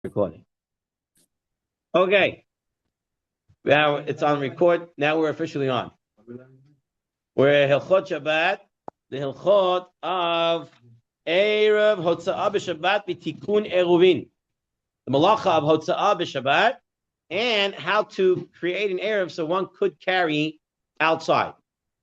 Recording. Okay. Now it's on record. Now we're officially on. We're Hilchot Shabbat, the Hilchot of Eruv Hotza'ah b'Shabbat b'Tikun Eruvin. The Malacha of Hotza'ah b'Shabbat and how to create an Eruv so one could carry outside.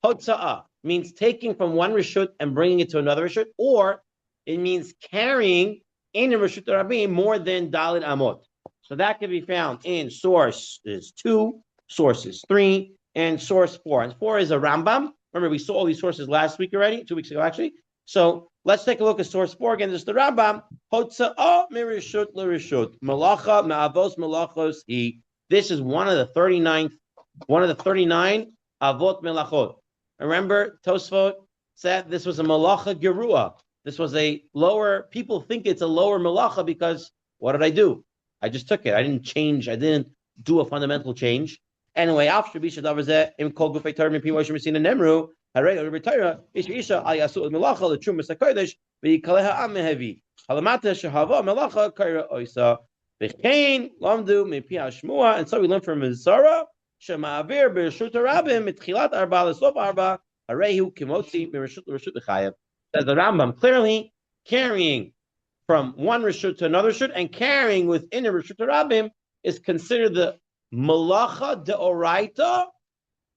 Hotza'ah means taking from one Rishut and bringing it to another Rishut, or it means carrying in a Rishut Rabim more than Dalit Amot. So that can be found in sources 2, sources 3, and source 4. And 4 is a Rambam. Remember, we saw all these sources last week already, 2 weeks ago actually. So let's take a look at source 4 again. This is the Rambam. Hotza'ah mirishut l'rishut. Malacha ma'avos malachos hi. This is one of the 39 avot melachot. Remember, Tosfot said this was a malacha gerua. This was a lower, people think it's a lower malacha because what did I do? I just took it. I didn't change. I didn't do a fundamental change. Anyway, after Bisha Davazeh, im kol gufay Torah mi piwa shemisin nemru, harei or retira, isha al yasu melacha the trumas hakodesh v'yikaleha am mehevi halamata shehava melacha kaira oisa v'chein lamdu mi pia shmua. And so we learn from Zara shema'avir b'reshut harabim mitchilat arba lesof arba harehu kimotzi b'reshut l'chayav. Says the Rambam clearly, carrying from one Rishut to another Rishut and carrying within a Rishut Rabim is considered the Malacha Deoraita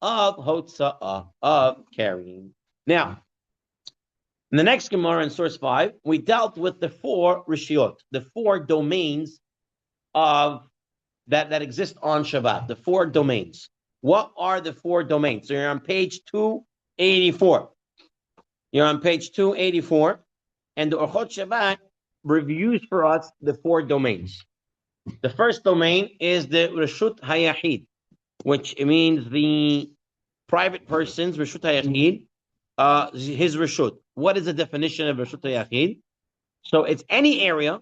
of Hotza'ah, of carrying. Now, in the next Gemara in source 5, we dealt with the 4 Rishiot, the 4 domains of that exist on Shabbat, the 4 domains. What are the 4 domains? So you're on page 284. You're on page 284, and the Orchot Shabbat reviews for us the 4 domains. The first domain is the Reshut HaYachid, which means the private person's Reshut HaYachid, his Reshut. What is the definition of Reshut HaYachid? So it's any area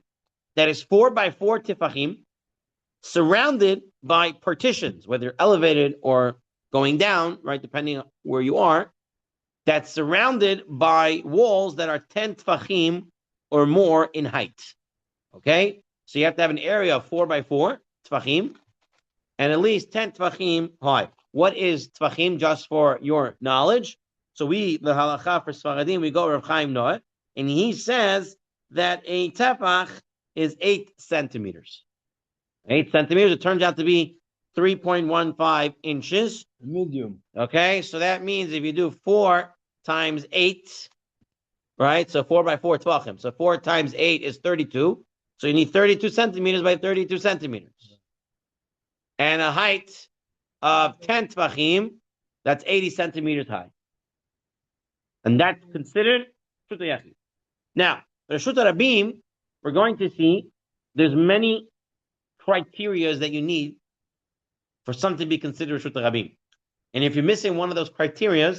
that is 4 by 4 tifachim, surrounded by partitions, whether elevated or going down, right, depending on where you are, that's surrounded by walls that are 10 tefachim or more in height. Okay? So you have to have an area of 4 by 4 tefachim and at least 10 tefachim high. What is tefachim, just for your knowledge? So the halacha for Sfaradim, we go Rav Chaim Noah, and he says that a tefach is 8 centimeters. 8 centimeters, it turns out to be 3.15 inches. Medium. Okay, so that means if you do 4 times 8, right? So 4 by 4 tvachim. So 4 times 8 is 32. So you need 32 centimeters by 32 centimeters. And a height of 10 tvachim, that's 80 centimeters high. And that's considered Reshut HaYachid. Now, Reshut HaRabim, we're going to see there's many criteria that you need for something to be considered Reshut HaRabim. And if you're missing one of those criteria,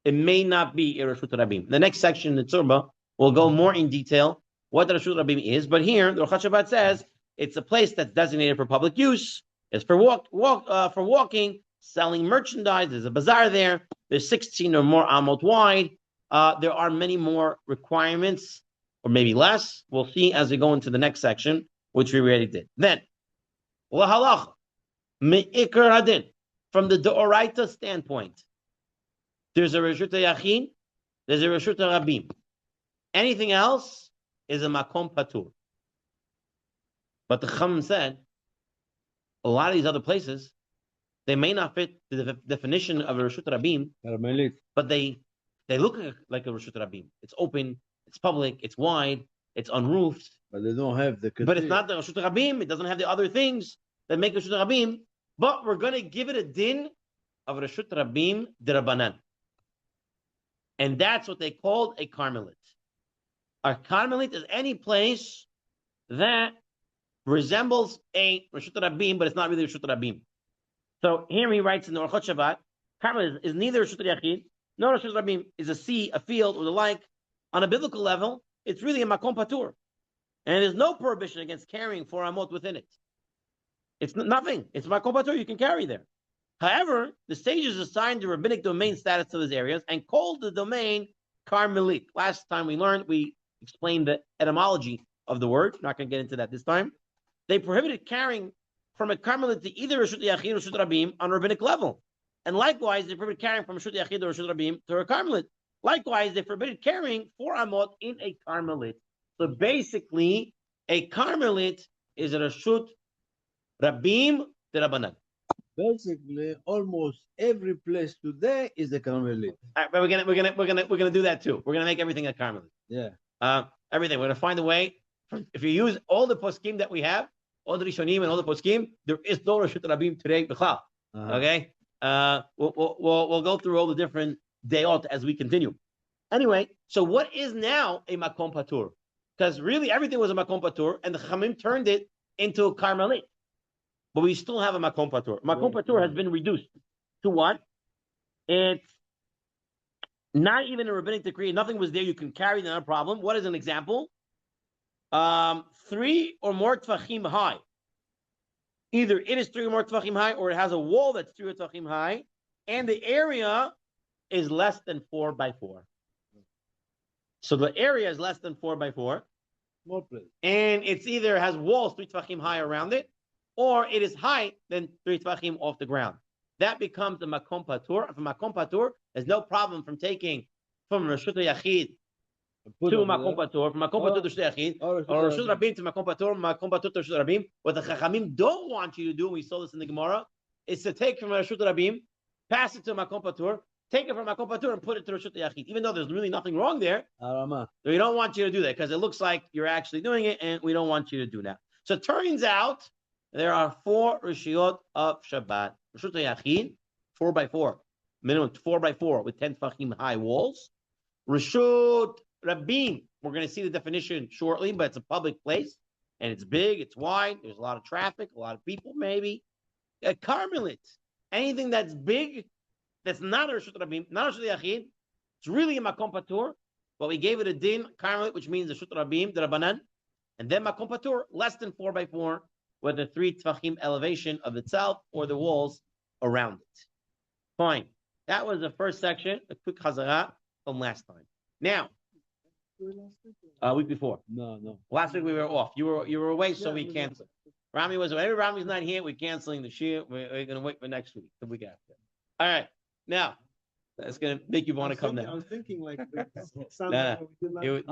it may not be a Reshut Rabim. The next section, the Tzurba, will go more in detail what the Reshut Rabim is. But here, the Orchot Shabbat says it's a place that's designated for public use. It's for walking, selling merchandise. There's a bazaar there. There's 16 or more amot wide. There are many more requirements, or maybe less. We'll see as we go into the next section, which we already did. Then, lahalacha me'ikar hadin, from the Deoraita standpoint. There's a Reshut HaYachid, there's a Reshut HaRabim. Anything else is a Makom Patur. But the Chum said, a lot of these other places, they may not fit the definition of a Reshut HaRabim, but they look like a Reshut HaRabim. It's open, it's public, it's wide, it's unroofed. But they don't have the... But it's not the Reshut HaRabim, it doesn't have the other things that make Reshut HaRabim, but we're going to give it a din of Reshut HaRabim d'Rabanan. And that's what they called a Carmelite. A Carmelite is any place that resembles a Reshut Rabim, but it's not really Reshut Rabim. So here he writes in the Orchot Shabbat, Carmelite is neither Reshut Yachid nor Reshut Rabim. Is a sea, a field, or the like. On a biblical level, it's really a Makom Patur. And there's no prohibition against carrying 4 amot within it. It's nothing. It's Makom Patur, you can carry there. However, the sages assigned the rabbinic domain status to those areas and called the domain Carmelit. Last time we explained the etymology of the word. Not going to get into that this time. they prohibited carrying from a Carmelit to either Reshut Yachid or Reshut Rabim on a rabbinic level. And likewise, they prohibited carrying from Reshut Yachid or Reshut Rabim to a Carmelit. Likewise, they forbidden carrying 4 amot in a Carmelit. So basically, a Carmelit is a Reshut Rabim de Rabbanan. Basically, almost every place today is a Carmelit. But we're gonna do that too. We're gonna make everything a Carmelit. Yeah. Everything. We're gonna find a way. If you use all the poskim that we have, all the Rishonim and all the poskim, there is no Reshut Rabim today. Okay. We'll go through all the different dayot as we continue. Anyway, so what is now a makom patur? Because really everything was a makom patur, and the Chachamim turned it into a Carmelit. But we still have a makom patur. Makom patur has been reduced to what? It's not even a rabbinic decree. Nothing was there. You can carry, not a problem. What is an example? 3 or more tvachim high. Either it is 3 or more tvachim high, or it has a wall that's 3 or tvachim high, and the area is less than 4 by 4. So the area is less than 4 by 4. More place. And it's either has walls 3 tvachim high around it, or it is high than 3 tvachim off the ground. That becomes the makom patur. From makom patur, there's no problem from taking from Reshut Yachid to makom patur, from makom patur to Reshut Yachid, or Reshut Rabim to makom patur, makom patur to Reshut Rabim. What the Chachamim don't want you to do, we saw this in the Gemara, is to take from Reshut Rabim, pass it to makom patur, take it from makom patur and put it to Reshut Yachid. Even though there's really nothing wrong there, we don't want you to do that because it looks like you're actually doing it, and we don't want you to do that. So it turns out there are 4 Rishiyot of Shabbat. Reshut Yachid, 4 by 4, minimum 4 by 4 with 10 tefachim high walls. Reshut Rabim, we're going to see the definition shortly, but it's a public place and it's big, it's wide. There's a lot of traffic, a lot of people, maybe. A Carmelit, anything that's big, that's not a Reshut Rabim, not a Reshut Yachid, it's really a makom patur. But we gave it a din Carmelit, which means Reshut Rabim, the Rabbanan, and then makom patur, less than 4 by 4. With the 3 tvachim elevation of itself or the walls around it. Fine. That was the first section, a quick chazara from last time. Now, week before. No. Last week we were off. You were away, so we canceled. Rami was away. Rami's not here. We're canceling the shir. We're going to wait for next week, the week after. All right. Now, that's going to make you want to come now. I was thinking like, Yeah. You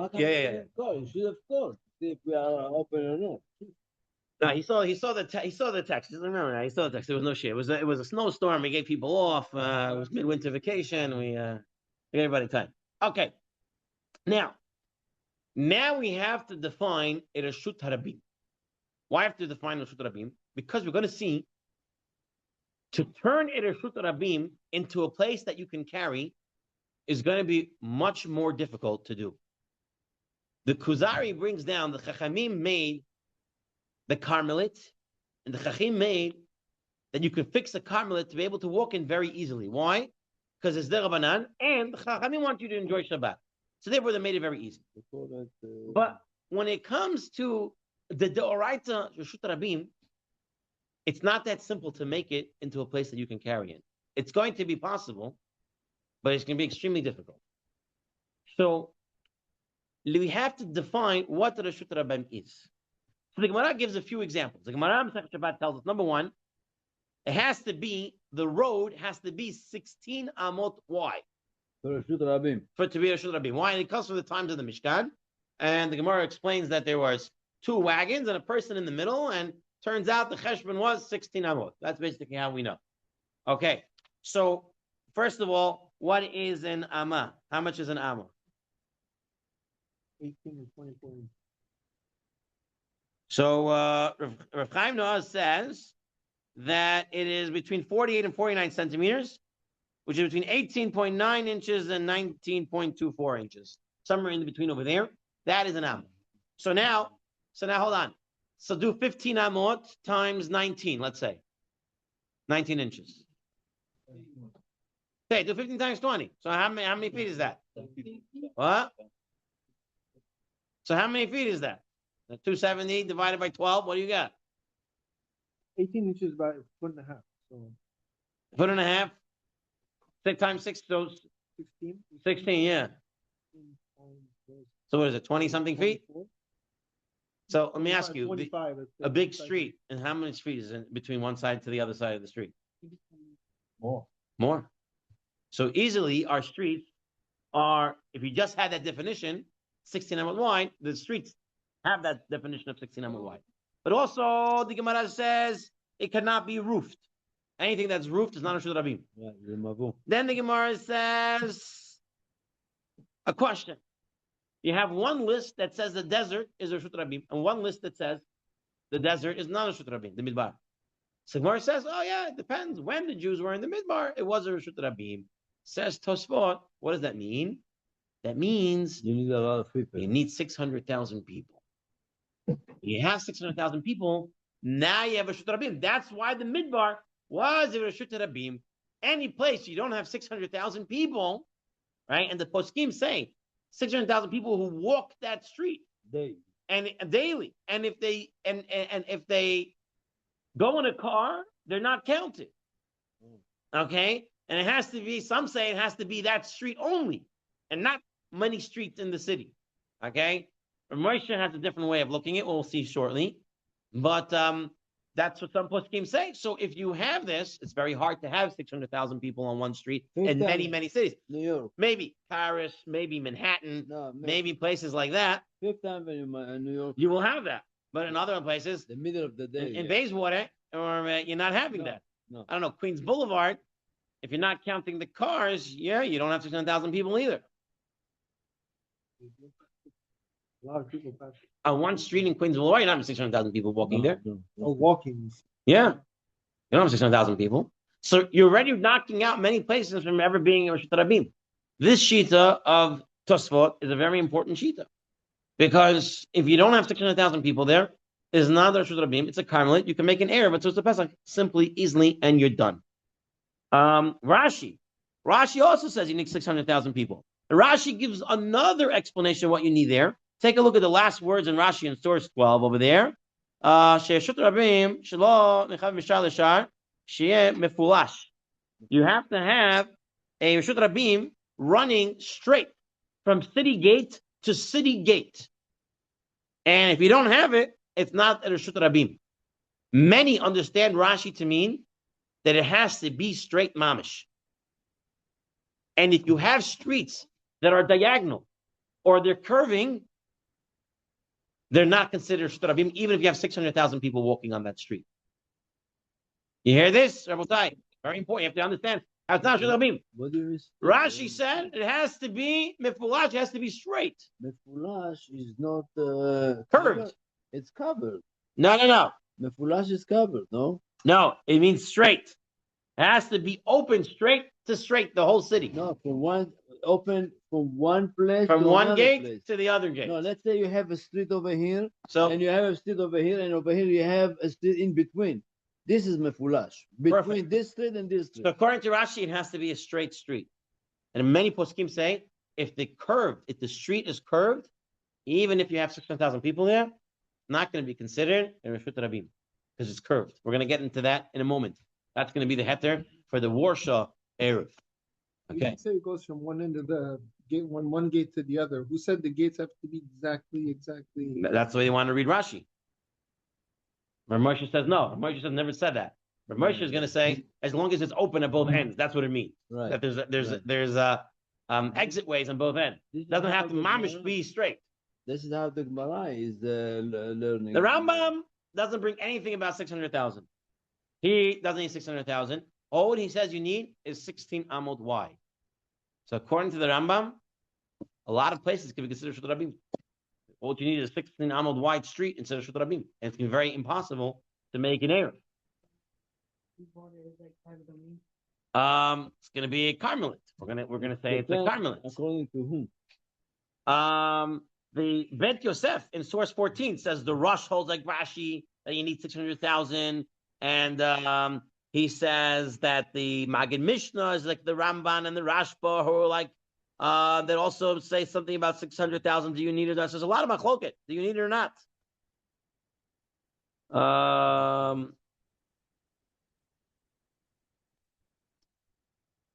should have called. See if we are open or not. No, he saw the text. He doesn't remember that. He saw the text. There was no shit. It was a snowstorm. We gave people off. It was midwinter vacation. We gave everybody time. Okay. Now we have to define a Reshut Harabim. Why have to define Reshut Harabim? Because we're going to see to turn a Reshut Harabim into a place that you can carry is going to be much more difficult to do. The Kuzari brings down the Chachamim made the Carmelit, and the Chachim made that you could fix the Carmelit to be able to walk in very easily. Why? Because it's Derabanan, and the Chachamim want you to enjoy Shabbat. So therefore, they made it very easy. But when it comes to the Deoraita Reshut Rabim, it's not that simple to make it into a place that you can carry in. It's going to be possible, but it's going to be extremely difficult. So we have to define what the Reshut Rabim is. So the Gemara gives a few examples. The Gemara Masechet Shabbat tells us, number one, the road has to be 16 amot wide. For it to be Reshut Rabim. Why? And it comes from the times of the Mishkan. And the Gemara explains that there was 2 wagons and a person in the middle, and turns out the cheshbon was 16 amot. That's basically how we know. Okay, so first of all, what is an amma? How much is an amma? 18 and 24. So Rav Chaim Noah says that it is between 48 and 49 centimeters, which is between 18.9 inches and 19.24 inches. Somewhere in between over there. That is an amma. So now hold on. So do 15 amot times 19, let's say. 19 inches. Okay, do 15 times 20. So how many feet is that? What? So how many feet is that? 270 divided by 12, what do you got? 18 inches by 1.5. So 1.5. 6 times 6, so 16. 16, yeah. So what is it, 20-something feet? So let me ask you, 25, a big street, and how many streets is in between one side to the other side of the street? More. So easily our streets are, if you just had that definition, 16 amot wide, the streets have that definition of 16 amot wide. But also the Gemara says it cannot be roofed. Anything that's roofed is not a Reshut Rabim. Then the Gemara says a question. You have one list that says the desert is a Reshut Rabim, and one list that says the desert is not a Reshut Rabim, the Midbar. So Gemara says, oh yeah, it depends. When the Jews were in the Midbar, it was a Reshut Rabim. Says Tosfot, what does that mean? That means You need a lot of people. you need 600,000 people. You have 600,000 people, now you have a Reshut Rabim. That's why the Midbar was a Reshut Rabim. Any place you don't have 600,000 people, right? And the poskim say 600,000 people who walk that street and daily, and if they go in a car, they're not counted. Okay, and it has to be. Some say it has to be that street only, and not many streets in the city. Okay, Moshe has a different way of looking at it. We'll see shortly, but that's what some poskim say. So if you have this, it's very hard to have 600,000 people on one street in many cities. New York, Maybe Paris, maybe Manhattan, maybe places like that. Fifth Avenue in New York. You will have that, but in other places, The middle of the day. in Bayswater, or you're not having that. No. I don't know, Queens Boulevard. If you're not counting the cars, yeah, you don't have 600,000 people either. A lot of people pass. On one street in Queens Boulevard, you don't have 600,000 people walking there. Oh, walking. Yeah, you don't have 600,000 people. So you're already knocking out many places from ever being a Reshut Rabim. This shita of Tosfot is a very important shita, because if you don't have 600,000 people there, it's not a Reshut Rabim, it's a Carmelite. You can make an error, but so it's a Pesach simply, easily, and you're done. Rashi also says you need 600,000 people. Rashi gives another explanation of what you need there. Take a look at the last words in Rashi in source 12 over there. You have to have a Reshut Rabim running straight from city gate to city gate. And if you don't have it, it's not a Reshut Rabim. Many understand Rashi to mean that it has to be straight mamish. And if you have streets that are diagonal or they're curving, they're not considered Reshut Rabim, even if you have 600,000 people walking on that street. You hear this, Rabotai? Very important. You have to understand how it's not Reshut Rabim. What do you mean? Rashi said it has to be mefulash, it has to be straight. Mefulash is not Curved. It's covered. No. Mefulash is covered, no? No, it means straight. It has to be open straight to straight, the whole city. No, from one open from one place From to one another gate place. to the other gate. No, let's say you have a street over here, So and you have a street over here, and over here you have a street in between. This is mefulash. Between Perfect. this street and this street. So according to Rashi, it has to be a straight street. And many poskim say if the street is curved, even if you have 600,000 people there, it's not going to be considered a Reshut Rabim because it's curved. We're going to get into that in a moment. That's going to be the heter for the Warsaw Eruv. You Okay. didn't say it goes from one end of the gate, one gate to the other. Who said the gates have to be exactly? That's the way they want to read Rashi. But Moshe says no. Moshe says never said that. But Moshe is going to say as long as it's open at both ends. That's what it means. Right. That there's exit ways on both ends. This is Doesn't how have to the mamish Gemara- be straight. This is how the Gemara is learning. The Rambam doesn't bring anything about 600,000. He doesn't need 600,000. All he says you need is 16 amot wide. So according to the Rambam, a lot of places can be considered Reshut Rabim. All you need is a 16 amot wide street instead of Reshut Rabim. And it's very impossible to make an error. It's going to be a Carmelite. We're gonna say it's a Carmelite. According to whom? The Bet Yosef in source 14 says the Rush holds like Rashi that you need 600,000, and he says that the Magid Mishnah is like the Ramban and the Rashba who are like that also say something about 600,000. Do you need it? There's a lot of machloket. Do you need it or not?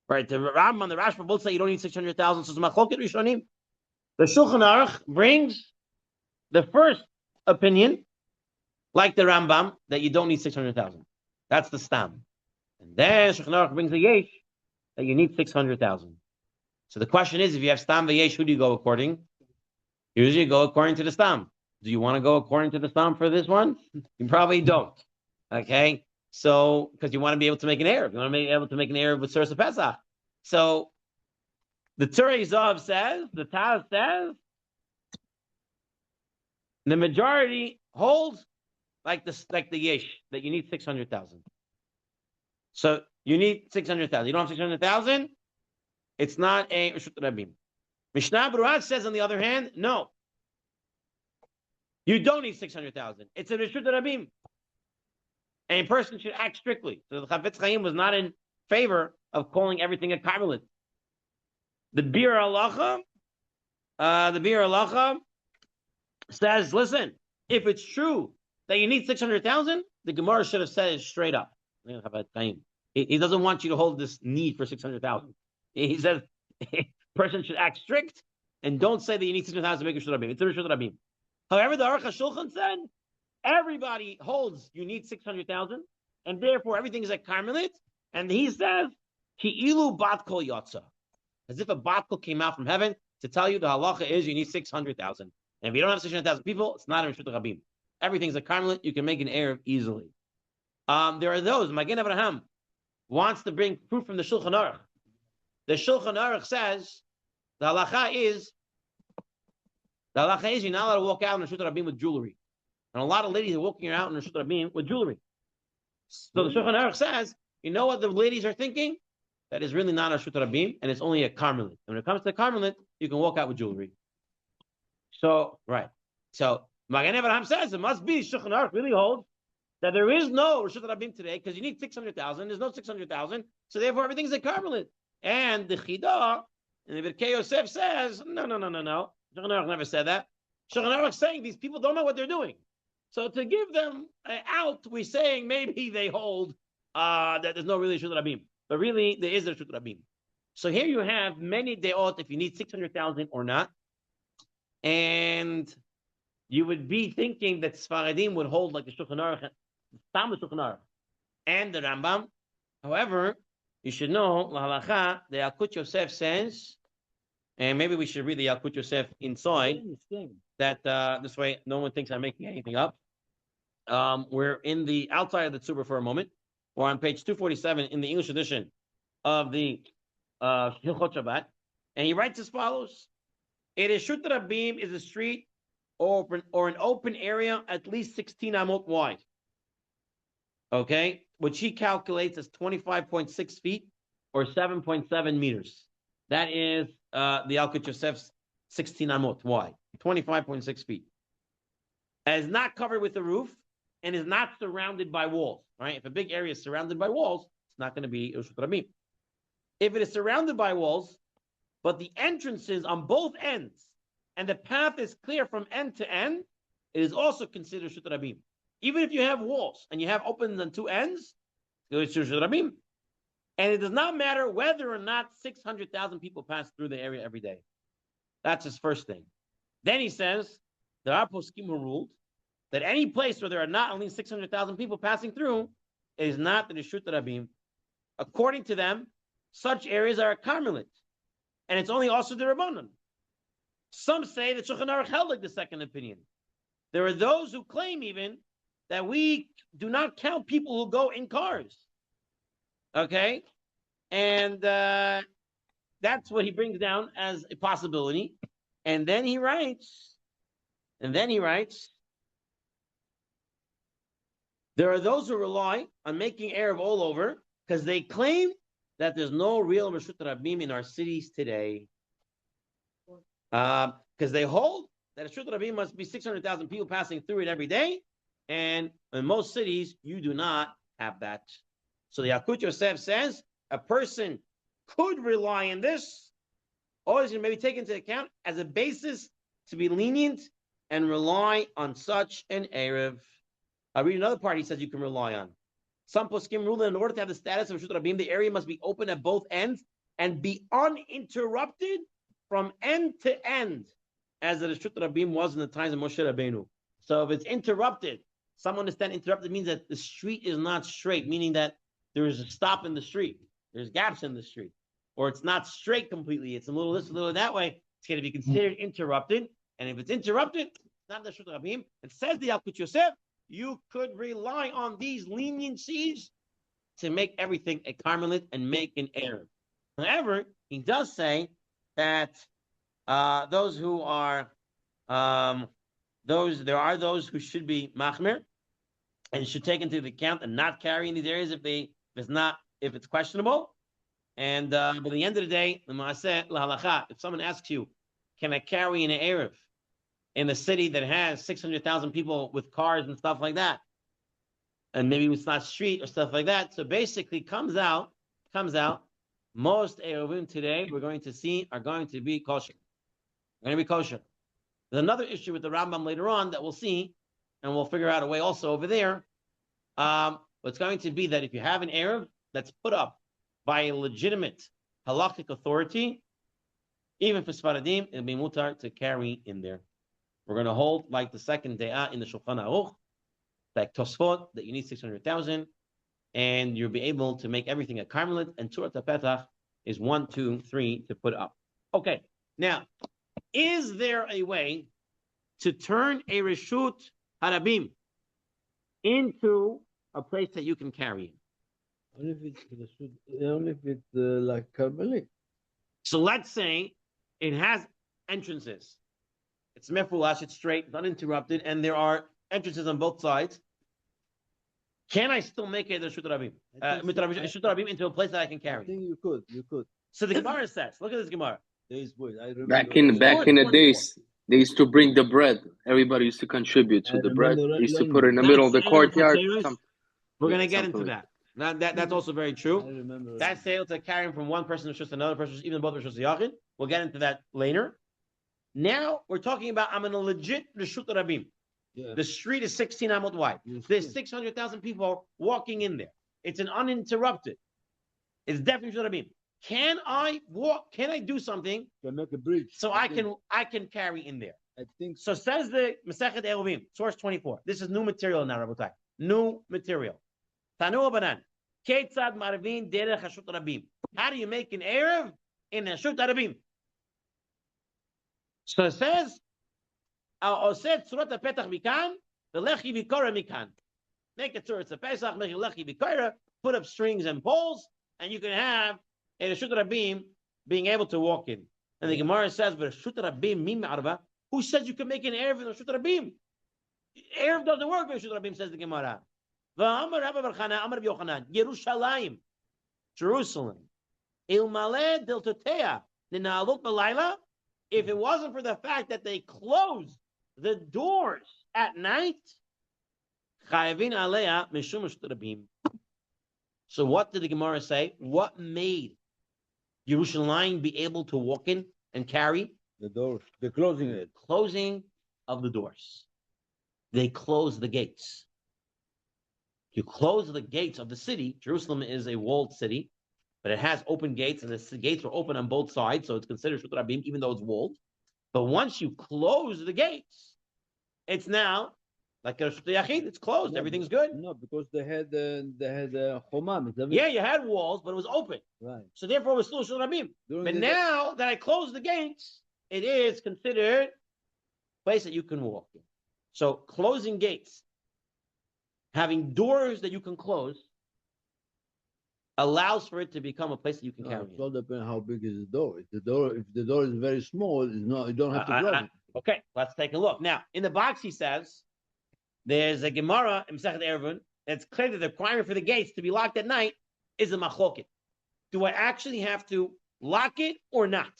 Right, the Rambam and the Rashba both say you don't need 600,000. So it's machloket Rishonim. The Shulchan Aruch brings the first opinion, like the Rambam, that you don't need 600,000. That's the stam. And then Shulchan Aruch brings the yesh that you need 600,000. So the question is, if you have stam v'yesh, who do you go according? Usually you go according to the stam. Do you want to go according to the stam for this one? You probably don't. Okay? So, because you want to be able to make an Eruv. You want to be able to make an Eruv with Sursa Pesach. So, the Tzurba Zav says, the Taz says, the majority holds like the yesh, that you need 600,000. So, you need 600,000. You don't have 600,000, it's not a Reshut Rabim. Mishnah Berurah says, on the other hand, no. You don't need 600,000. It's a Reshut Rabim. And a person should act strictly. So the Chafetz Chaim was not in favor of calling everything a Karmelit. The Bir Halacha says, listen, if it's true that you need 600,000, the Gemara should have said it straight up. He doesn't want you to hold this need for 600,000. He says, person should act strict and don't say that you need 600,000 to make a Reshut Rabim. It's a Reshut Rabim. However, the Aruch HaShulchan said, everybody holds you need 600,000, and therefore everything is a Karmelit. And he says, Ki'ilu bat kol yotza, as if a bat kol came out from heaven to tell you the halacha is you need 600,000. And if you don't have 600,000 people, it's not a Reshut Rabim. Everything's a Karmelit. You can make an Eruv easily. There are those. Magen Avraham wants to bring proof from the Shulchan Aruch. The Shulchan Aruch says the halacha is you're not allowed to walk out in Reshut Rabim with jewelry. And a lot of ladies are walking around in Reshut Rabim with jewelry. So the Shulchan Aruch says, you know what the ladies are thinking? That is really not a Reshut Rabim, and it's only a Karmelit. And when it comes to Karmelit, you can walk out with jewelry. So, right. So, Magen Avraham says, it must be Shulchan Aruch really holds that there is no Reshut Rabim today, because you need 600,000. There's no 600,000. So therefore, everything's a Karmelit. And the Chidah, and the Birkei Yosef says, no. Shulchan Aruch never said that. Shulchan Aruch is saying these people don't know what they're doing. So to give them out, we're saying maybe they hold that there's no really Reshut Rabim. But really, there is a Reshut Rabim. So here you have many deot if you need 600,000 or not. And you would be thinking that Sfaradim would hold like the Shulchan Aruch, Shulchan Aruch, and the Rambam. However, you should know, La Halacha, the Yalkut Yosef says, and maybe we should read the Yalkut Yosef inside, that this way no one thinks I'm making anything up. We're in the outside of the Tzurba for a moment. We're on page 247 in the English edition of the Hilchot Shabbat. And he writes as follows. It is Reshut Rabim is a street or an open area at least 16 amot wide. Okay? Which he calculates as 25.6 feet or 7.7 meters. That is the Yalkut Yosef's 16 amot wide, 25.6 feet. And is not covered with a roof and is not surrounded by walls. Right? If a big area is surrounded by walls, it's not going to be Reshut Rabim. If it is surrounded by walls, but the entrances on both ends and the path is clear from end to end, it is also considered Reshut Rabim. Even if you have walls and you have openings on two ends, it's Reshut Rabim. And it does not matter whether or not 600,000 people pass through the area every day. That's his first thing. Then he says, there are poskim who ruled that any place where there are not only 600,000 people passing through, it is not the Reshut Rabim. According to them, such areas are a Karmelit. And it's only also the Rabbanon. Some say that Shulchan Aruch held like the second opinion. There are those who claim even that we do not count people who go in cars. Okay? And that's what he brings down as a possibility. And then he writes, there are those who rely on making Eruv all over because they claim that there's no real Reshut Rabim in our cities today. Because they hold that Reshut Rabim must be 600,000 people passing through it every day. And in most cities, you do not have that. So the Yalkut Yosef says a person could rely on this, or is going to maybe take into account as a basis to be lenient and rely on such an Eruv. I'll read another part he says you can rely on. Some poskim rule that in order to have the status of Reshut Rabim, the area must be open at both ends and be uninterrupted from end to end, as the Reshut Rabim was in the times of Moshe Rabbeinu. So if it's interrupted, some understand interrupted means that the street is not straight, meaning that there is a stop in the street, there's gaps in the street, or it's not straight completely. It's a little this, a little that way. It's going to be considered interrupted. And if it's interrupted, it's not the Reshut Rabim. It says the Yalkut Yosef, you could rely on these leniencies to make everything a Carmelit and make an Eruv. However, he does say that those who are there are those who should be machmir and should take into account and not carry in these areas if it's questionable. And but at the end of the day, the Maaseh lahalacha, if someone asks you, can I carry an Eruv in a city that has 600,000 people with cars and stuff like that, and maybe it's not street or stuff like that, so basically comes out, most Eruvim today we're going to see are going to be kosher. They're going to be kosher. There's another issue with the Rambam later on that we'll see, and we'll figure out a way also over there. It's going to be that if you have an Eruv that's put up by a legitimate halakhic authority, even for Sfaradim, it'll be mutar to carry in there. We're going to hold like the second de'ah in the Shulchan Aruch, like Tosfot, that you need 600,000, and you'll be able to make everything a Carmelit, and Tzurba Petach is 1, 2, 3 to put up. Okay, now, is there a way to turn a Reshut Harabim into a place that you can carry in? Only if it's like Carmelit. So let's say it has entrances. It's mefulash, it's straight, it's uninterrupted, and there are entrances on both sides. Can I still make it a Reshut Harabim into a place that I can carry? I think you could. So the Gemara says, look at this Gemara. Back in the days, they used to bring the bread. Everybody used to contribute to the bread. They used to put it in the middle of the courtyard. We're going to get into that. That's also very true. I remember That's able to carry from one person to another person, even both Reshut Yachid. We'll get into that later. Now we're talking about I'm in a legit Reshut Harabim. Yeah. The street is 16 amot wide. There's 600,000 people walking in there. It's an uninterrupted. It's definitely Reshut Harabim. Can I walk? Can I do something? Can make a bridge. So I can carry in there. I think so. Says the Masechet Eruvim, source 24. This is new material now, Rabotai. New material. Tanu Abanan. Ketzad Marvin Derech Reshut Harabim. How do you make an Eruv in Reshut Harabim? So it says, Oset Tzurot Petach Mikan, the Lechi Bikora Mikan. Make a Tzurot Pesach, make a Lechi Bikora, put up strings and poles, and you can have a Reshut Harabim being able to walk in. And the Gemara says, but Reshut Harabim mim arba. Who says you can make an Eruv in Reshut Harabim? Eruv doesn't work with Reshut Harabim, says the Gemara. V'amar Rabbi Barchana, Amar Rabbi Yochanan, Yerushalayim, Jerusalem, Ilmaleh Diltotea, Ninalot Malayla. If it wasn't for the fact that they closed the doors at night, Chayavin Aleya Mishum Reshut Harabim. So what did the Gemara say? What made Yerushalayim be able to walk in and carry? the doors, the closing it. Closing of the doors. They closed the gates. You close the gates of the city. Jerusalem is a walled city, but it has open gates, and the gates are open on both sides, so it's considered Reshut Harabim, even though it's walled. But once you close the gates, it's now like a Reshut Yachid. It's closed. Everything's good. No, because they had chomam. Yeah, you had walls, but it was open. Right. So therefore, it was still Reshut Harabim. But now that I closed the gates, it is considered a place that you can walk in. So closing gates, having doors that you can close, allows for it to become a place that you can carry. It all depends how big is the door. If the door is very small, it's not. You don't have to close it. Okay, let's take a look. Now, in the box, he says, there's a Gemara in Masechet Eruvin that's clear that the requirement for the gates to be locked at night is a machloket. Do I actually have to lock it or not?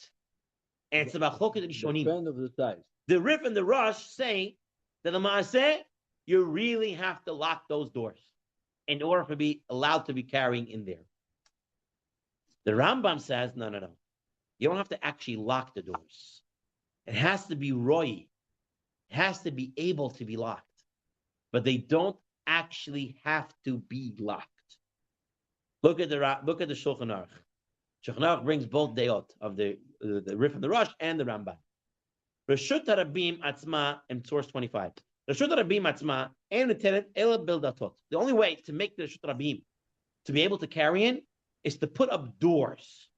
And it's a machloket rishonim. Depend of the size. The Rif and the Rush say that the Maaseh, you really have to lock those doors in order to be allowed to be carrying in there. The Rambam says, no. You don't have to actually lock the doors. It has to be roy. It has to be able to be locked. But they don't actually have to be locked. Look at the Shulchan Aruch. Shulchan Aruch brings both deot of the Rif and the Rush and the Rambam. Reshut Harabim Atzma in source 25. Reshut Rabim atzma and Nitenet ela bildatot. The only way to make the Reshut Rabim to be able to carry in is to put up doors.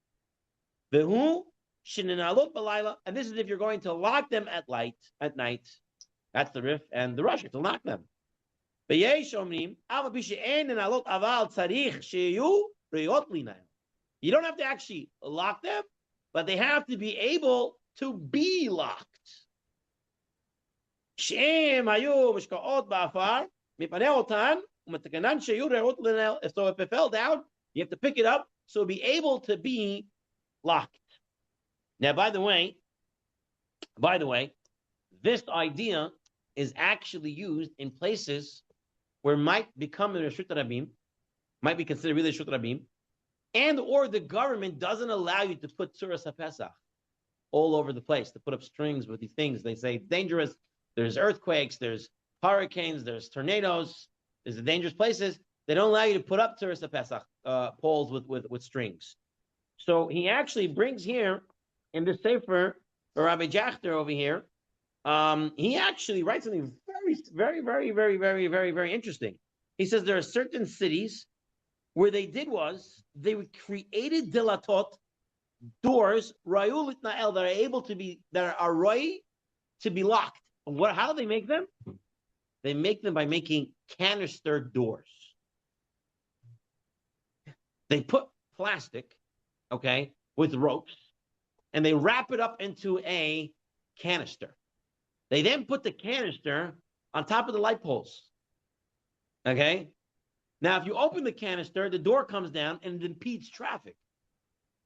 Vehu shenenalot balayla, and this is if you're going to lock them at night. That's the Rif and the Rush to lock them. You don't have to actually lock them, but they have to be able to be locked. So if it fell down, you have to pick it up so it'll be able to be locked. Now, by the way, this idea is actually used in places where might become a Reshut Rabim, might be considered really Reshut Rabim, and or the government doesn't allow you to put Tzuras HaPesach all over the place, to put up strings with these things. They say it's dangerous. There's earthquakes, there's hurricanes, there's tornadoes, there's the dangerous places. They don't allow you to put up Tzuras HaPesach poles with strings. So he actually brings here in the Sefer, Rabbi Jachter over here, he actually writes something very interesting. He says there are certain cities where they created dilatot, doors, rayul itnael, that are able to be, that are roy, to be locked. How do they make them? They make them by making canister doors. They put plastic, okay, with ropes, and they wrap it up into a canister. They then put the canister on top of the light poles. Okay? Now, if you open the canister, the door comes down and it impedes traffic.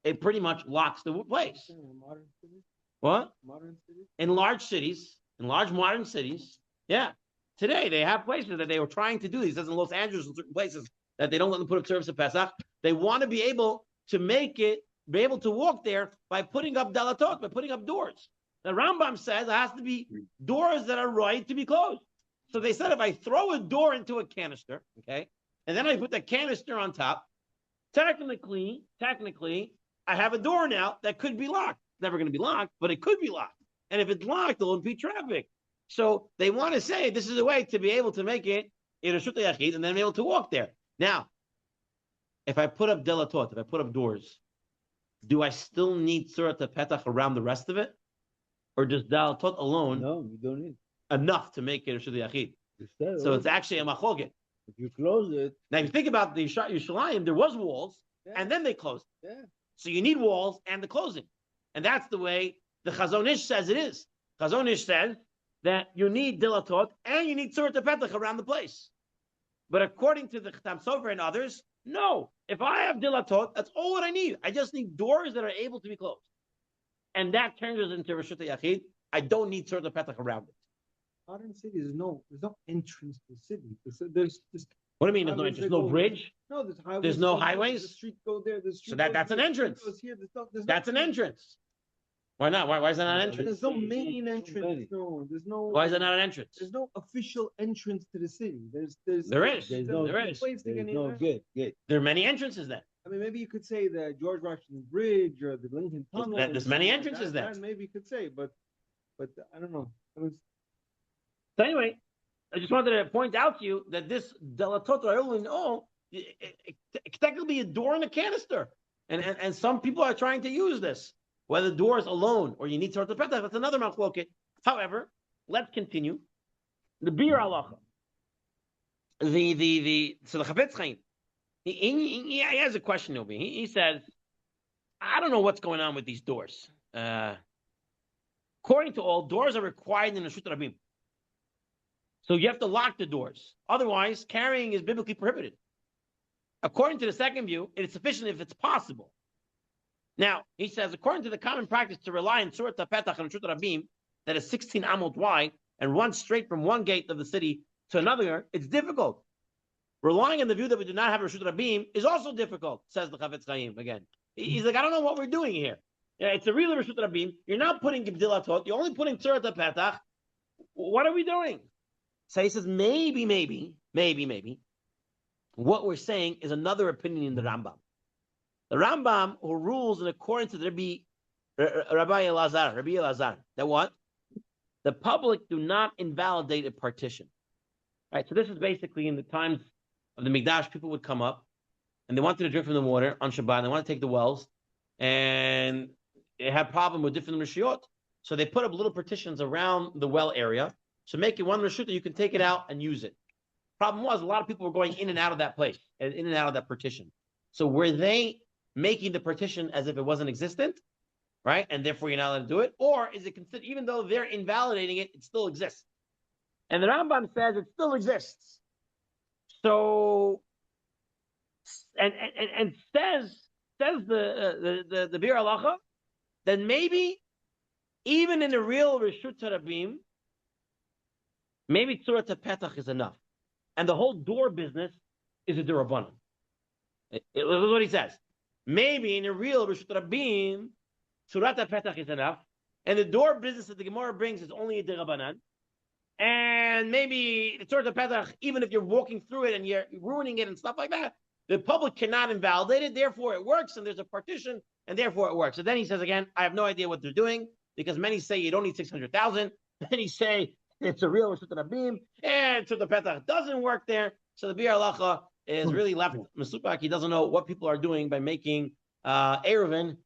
It pretty much locks the place. Modern cities? What? Modern cities? In large cities, in large modern cities, yeah. Today, they have places that they were trying to do these. As in Los Angeles, in certain places that they don't let them put up service of Pesach. They want to be able to make it, be able to walk there by putting up dalatot, by putting up doors. The Rambam says it has to be doors that are right to be closed. So they said if I throw a door into a canister, okay, and then I put the canister on top, technically, I have a door now that could be locked. It's never going to be locked, but it could be locked. And if it's locked, it'll impede traffic. So they want to say this is a way to be able to make it in a Reshut Yachid and then be able to walk there. Now, if I put up delatot, if I put up doors, do I still need Surat Petach around the rest of it? Or does delatot alone No, you don't need. enough to make it a Reshut Yachid? So it's actually a machloket. If you close it. Now, if you think about the Yerushalayim, there was walls, and then they closed. Yeah. So you need walls and the closing. And that's the way the Chazon Ish says it is. Chazon Ish says that you need dilatot and you need Surat Petach around the place. But according to the Chatam Sofer and others, no. If I have dilatot, that's all what I need. I just need doors that are able to be closed. And that turns us into Reshut Yachid. I don't need Surat Petach around it. Modern cities, there's no entrance to the city. There's What do you mean there's no entrance? No bridge? No, there's highways. There's no highways? The street go there. The street So that's an entrance. That's an entrance. Why not? Why is that not an entrance? There's no main entrance. No, there's no. Why is that not an entrance? There's no official entrance to the city. There is. There's no good. There are many entrances then. I mean, maybe you could say the George Washington Bridge or the Lincoln Tunnel. There's many entrances there. Maybe you could say, but I don't know. So anyway, I just wanted to point out to you that this delatot it technically be a door and a canister, and some people are trying to use this. Whether doors alone or you need Surat Petach, that's another machloket. However, let's continue. The Bir halacha. So the Chafetz Chaim, he has a question over here. He says, I don't know what's going on with these doors. According to all, doors are required in the Reshut Rabim. So you have to lock the doors. Otherwise, carrying is biblically prohibited. According to the second view, it is sufficient if it's possible. Now, he says, according to the common practice to rely on Surat Petach and Reshut Rabim, that is 16 amot wide and runs straight from one gate of the city to another, it's difficult. Relying on the view that we do not have Reshut Rabim is also difficult, says the Chafetz Chaim again. He's like, I don't know what we're doing here. Yeah, it's a real Reshut Rabim. You're not putting Gdilatot. You're only putting Surat Petach. What are we doing? So he says, maybe, what we're saying is another opinion in the Rambam. The Rambam, who rules in accordance to the Rabbi Elazar, that what? the public do not invalidate a partition. Right? So this is basically in the times of the Mikdash, people would come up and they wanted to drink from the water on Shabbat, and they want to take the wells, and they had problem with different rishiyot. So they put up little partitions around the well area. So make it one rishut that you can take it out and use it. Problem was, a lot of people were going in and out of that place, and in and out of that partition. So were they making the partition as if it wasn't existent, right? And therefore you're not allowed to do it? Or is it considered, even though they're invalidating it, it still exists? And the Rambam says it still exists. So, and says the Bir Halacha, then maybe even in the real Reshut Harabim, maybe Tzurah Petach is enough. And the whole door business is a Durabanan. This is what he says. Maybe in a real Reshut Harabim, Tzurah Petach is enough. And the door business that the Gemara brings is only a Durabanan. And maybe the Tzurah Petach, even if you're walking through it and you're ruining it and stuff like that, the public cannot invalidate it. Therefore, it works, and there's a partition, and therefore it works. And then he says again, I have no idea what they're doing, because many say you don't need 600,000. Many say it's a real Reshut Harabim, and Tzurah Petach doesn't work there. So the Bir Halacha is really left Mesupak. He doesn't know what people are doing by making Eruvin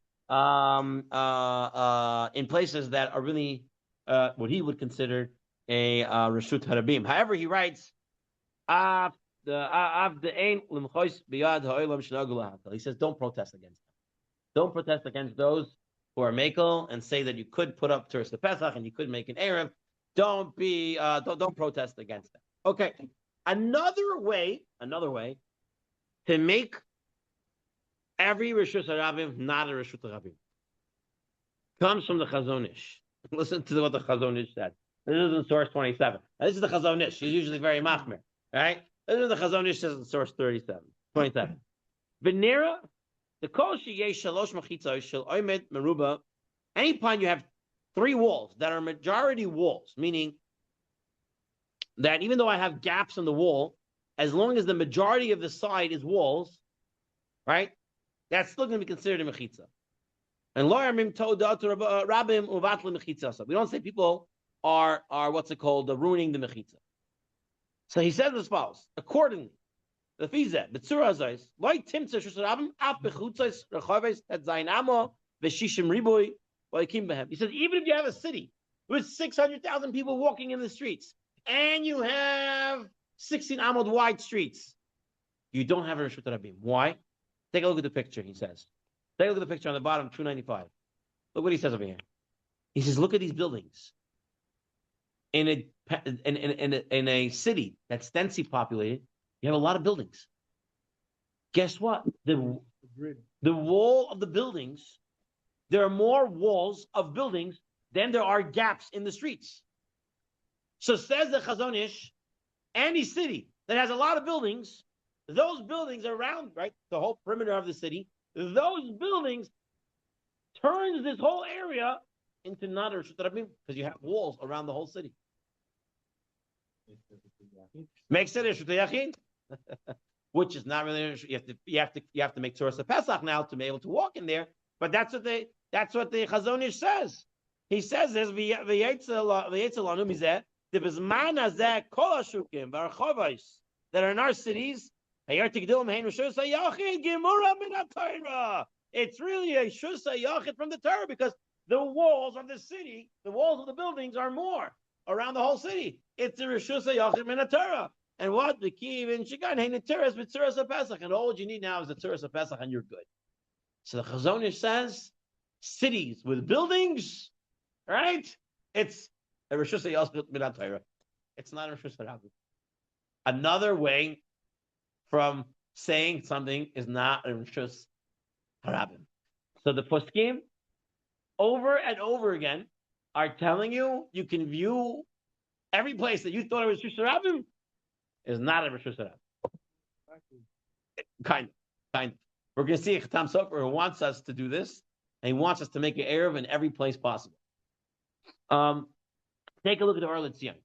in places that are really what he would consider a Reshut Harabim. However, he writes, he says, don't protest against them. Don't protest against those who are makel and say that you could put up Tzurah Pesach and you could make an Eruv. Don't protest against them. Okay. Another way to make every Reshut Harabim not a Reshut Harabim comes from the Chazon Ish. Listen to what the Chazon Ish said. This is in source 27. Now, this is the Chazon Ish. He's usually very machmir, right? This is the Chazon Ish says in source 27. Venera, the kol sheyesh shalosh machitzos shel omed meruba. Anytime you have three walls that are majority walls, meaning that even though I have gaps in the wall, as long as the majority of the side is walls, right? That's still going to be considered a mechitza. And lo yarmim toda to rabim uvatli mechitza. We don't say people are what's it called, ruining the mechitza. So he says as follows: accordingly, the fizeh b'tzura zayis like timtza shusarabim ap bechutzos rechaves et zaynamo v'shishim riboy v'akim behem. He says even if you have a city with 600,000 people walking in the streets and you have 16 amod wide streets, you don't have a Reshut Harabim. Why? Take a look at the picture. He says. Take a look at the picture on the bottom, 295. Look what he says over here. He says, look at these buildings. In a city that's densely populated, you have a lot of buildings. Guess what? The wall of the buildings, there are more walls of buildings than there are gaps in the streets. So says the Chazon Ish, any city that has a lot of buildings, those buildings around, right, the whole perimeter of the city, those buildings turns this whole area into not a Reshut Harabim because you have walls around the whole city. Makes it a Reshut Yachid, which is not really. You have to make Tzurah Pesach now to be able to walk in there. But that's what the Chazon Ish says. He says this that are in our cities. It's really a Shusa Yachid from the Torah because the walls of the city, the walls of the buildings are more around the whole city. It's a Shusa Yachid min Torah. And what? The key in Shigan Hein Teres with Tzurah Pesach. And all you need now is a Tzurah Pesach and you're good. So the Chazon Ish says cities with buildings, right? It's a Shusa Yachid min Torah. It's not a Shusa Harabim. Another way from saying something is not a Reshus Harabim. So the poskim over and over again are telling you can view every place that you thought it was Reshus Harabim is not a Reshus Harabim. Kind of. We're going to see Chatam Sofer who wants us to do this, and he wants us to make an Eruv in every place possible. Take a look at the Or L'Tzion.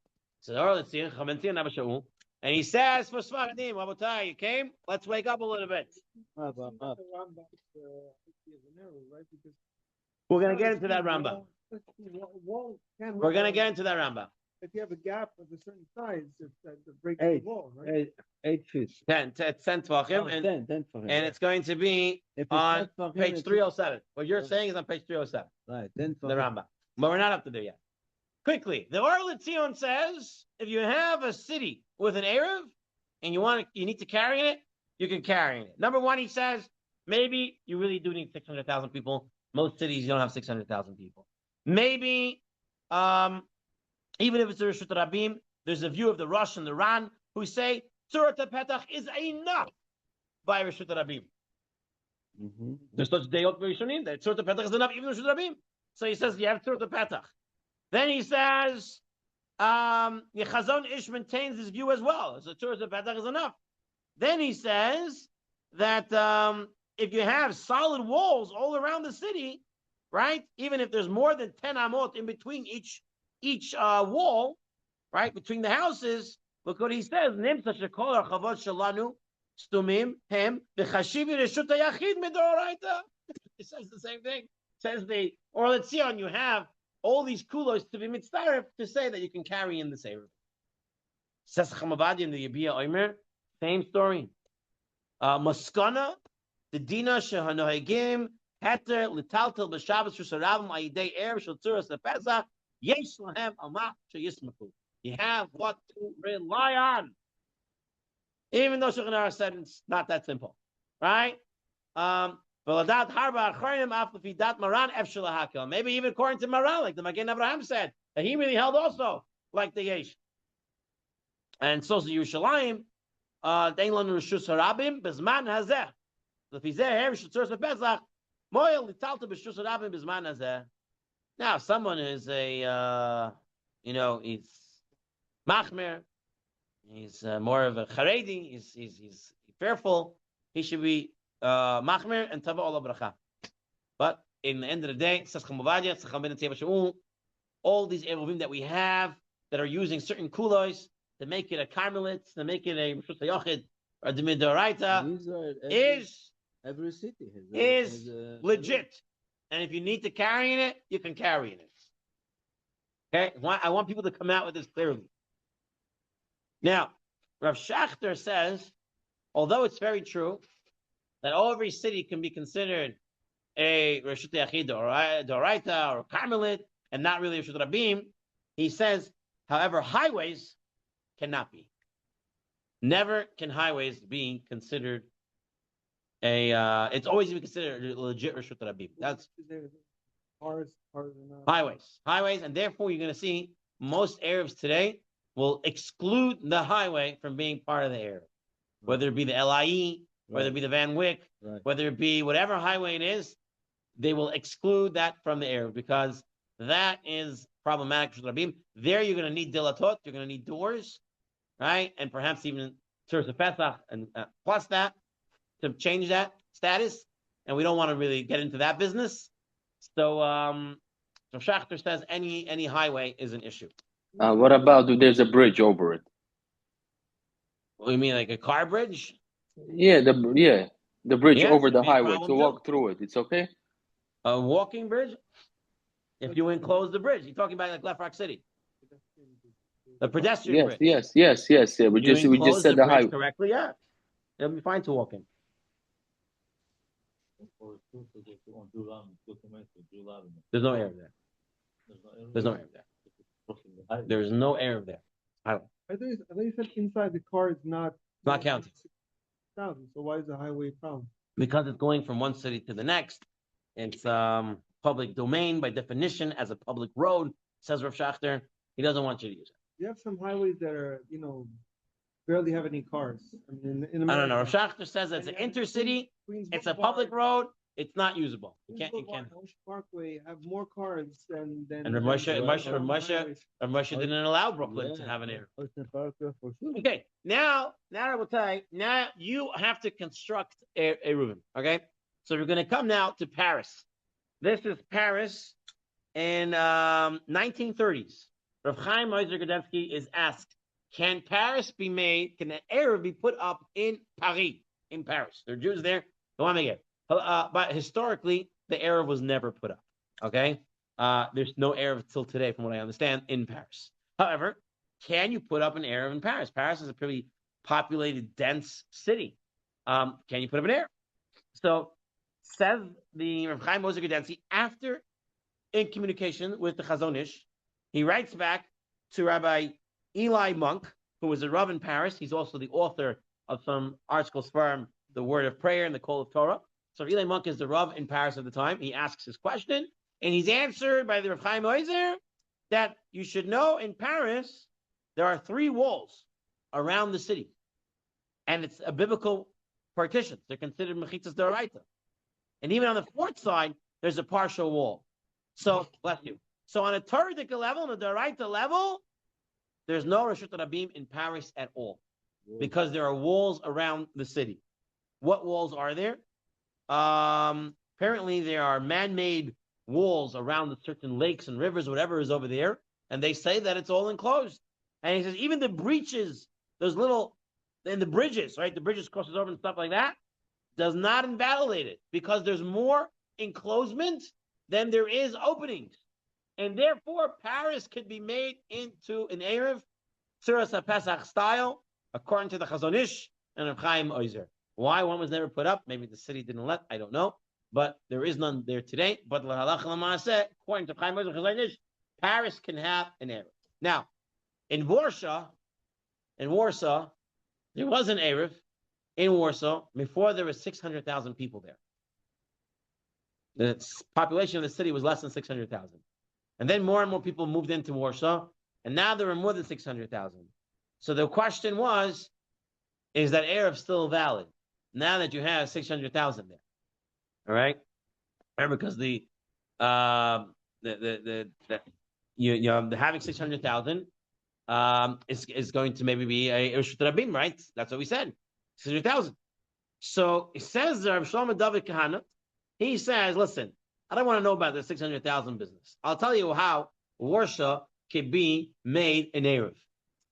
So the Or L'Tzion, Chamen Tzion Abba Shaul, and he says, for Sfaradim, Rabotai, you came? Let's wake up a little bit. Right? Because We're going to get into that Rambam. We're going to get into that Rambam. If you have a gap of a certain size, it breaks Eight. the wall, right? 8 feet. 10 tvachim, and 10 for him. it's going to be If it's on not for him, page it's- 307. What you're saying is on page 307, Right, 10 for the him. Rambam. But we're not up to there yet. Quickly, the Or L'Tzion says if you have a city with an Eruv and you need to carry it, you can carry it. Number one, he says maybe you really do need 600,000 people. Most cities you don't have 600,000 people. Maybe even if it's a Reshut Rabim, there's a view of the Rosh and the Ran who say Tzurba Petach is enough by Reshut Rabim. There's such Deyot Rishonim that Tzurba Petach is enough even Reshut Rabim. So he says you have Tzurba Petach. Then he says Yechazon Ish maintains his view as well. So Tzurba Petach is enough. Then he says that if you have solid walls all around the city, right? Even if there's more than 10 amot in between each wall, right, between the houses, look what he says. Nim tashakol archavot shalanu stumim hem v'chashivi reshut hayachid midoraita. It says the same thing. It says or let's see on you have all these kulos to be mitzvah to say that you can carry in the Eruv. Says Chamavadi in the Yabia Omer, same story. Maskana, the Dina shehanohegim heter litaltel b'Shabbos shusarabim ayidei erev shel tzuras lepesach yesh lahem almach sheyismaku. You have what to rely on, even though Shulchan Aruch said it's not that simple, right? Maybe even according to Maran, like the Magen Abraham said, that he really held also like the Yesh. And so Yerushalayim, Dein Lanu Reshus Harabim Bezman Hazeh. Lefizeh Reshus Tzursa Pesach Moel Litalta B'Reshus Harabim Bezman Hazeh. Now, if someone is a, he's machmer, he's more of a charedi, he's fearful, he should be machmer and tava ola bracha. But in the end of the day, all these eruvim that we have that are using certain kulos to make it a karmelit, to make it a reshut hayachid or the midoraita, every city is legit. And if you need to carry in it, you can carry in it. Okay, I want people to come out with this clearly. Now, Rav Schachter says, although it's very true that every city can be considered a Reshut Yachid or Doraita or Carmelit and not really Reshut Rabim, he says, however, highways cannot be. Never can highways be considered it's always been considered a legit Reshut Rabim. That's highways, and therefore you're going to see most Arabs today will exclude the highway from being part of the Eruv. Whether it be the LIE, whether it be the Van Wyck, whether it be whatever highway it is, they will exclude that from the Eruv because that is problematic for Rabim. There you're going to need dilatot, you're going to need doors, right? And perhaps even Tzursa Pesach, and plus that, to change that status. And we don't want to really get into that business. So Schachter says any highway is an issue. What about if there's a bridge over it? What do you mean, like a car bridge? Yeah, the bridge over the highway to walk too. through it. It's okay. A walking bridge? If you enclose the bridge, you're talking about like Left Rock City, the pedestrian bridge. Yes. Yeah. We just said the highway correctly. Yeah, it'll be fine to walk in. There's no air there. There's no air there. There's no air there. I thought you said inside the car is not counted. So why is the highway found? Because it's going from one city to the next. It's public domain by definition as a public road, says Rav Schachter. He doesn't want you to use it. You have some highways that are, barely have any cars. I mean, in America, I don't know. Rav Schachter says it's an intercity. It's a public road. It's not usable. You can't. Ocean Parkway have more cars than. And Rav Moshe didn't allow Brooklyn to have an air. Okay, now I will tell you. Now you have to construct a Reuven. Okay, so we're going to come now to Paris. This is Paris in 1930s. Rav Chaim Moshe Grodevsky is asked, can Paris be made? Can an Eruv be put up in Paris? In Paris, there are Jews there. They want to make it. But historically, the Eruv was never put up. Okay, there's no Eruv till today, from what I understand, in Paris. However, can you put up an Eruv in Paris? Paris is a pretty populated, dense city. Can you put up an Eruv? So says the Rav Chaim Ozer Gedenzi, after in communication with the Chazon Ish, he writes back to Rabbi Eli Monk, who was a Rav in Paris. He's also the author of some articles from the Word of Prayer and the Call of Torah. So Eli Monk is the Rav in Paris at the time. He asks his question, and he's answered by the Rav Chaim Ozer that you should know in Paris there are 3 walls around the city, and it's a biblical partition. They're considered mechitzas d'oraita. And even on the 4th side, there's a partial wall. So, bless you. So on a Torah level, on a d'oraita level, there's no Reshut Rabim in Paris at all, because there are walls around the city. What walls are there? Apparently, there are man-made walls around the certain lakes and rivers, whatever is over there, and they say that it's all enclosed. And he says even the breaches, those little, in the bridges, right? The bridges crosses over and stuff like that, does not invalidate it, because there's more enclosement than there is openings. And therefore, Paris could be made into an Eruv, Tzuras HaPesach style, according to the Chazon Ish and Rav Chaim Ozer. Why one was never put up? Maybe the city didn't let, I don't know. But there is none there today. But l'halach l'maaseh, according to Chaim Ozer and Chazon Ish, Paris can have an Eruv. Now, in Warsaw, there was an Eruv in Warsaw before there were 600,000 people there. The population of the city was less than 600,000. And then more and more people moved into Warsaw, and now there are more than 600,000. So the question was, is that Eruv still valid now that you have 600,000 there? All right, remember, because the having 600,000 is going to maybe be a Reshut Rabim, right? That's what we said, 600,000. So it says there, Shlomo David Kahana, he says, listen, I don't want to know about the 600,000 business. I'll tell you how Warsaw can be made in Eruv,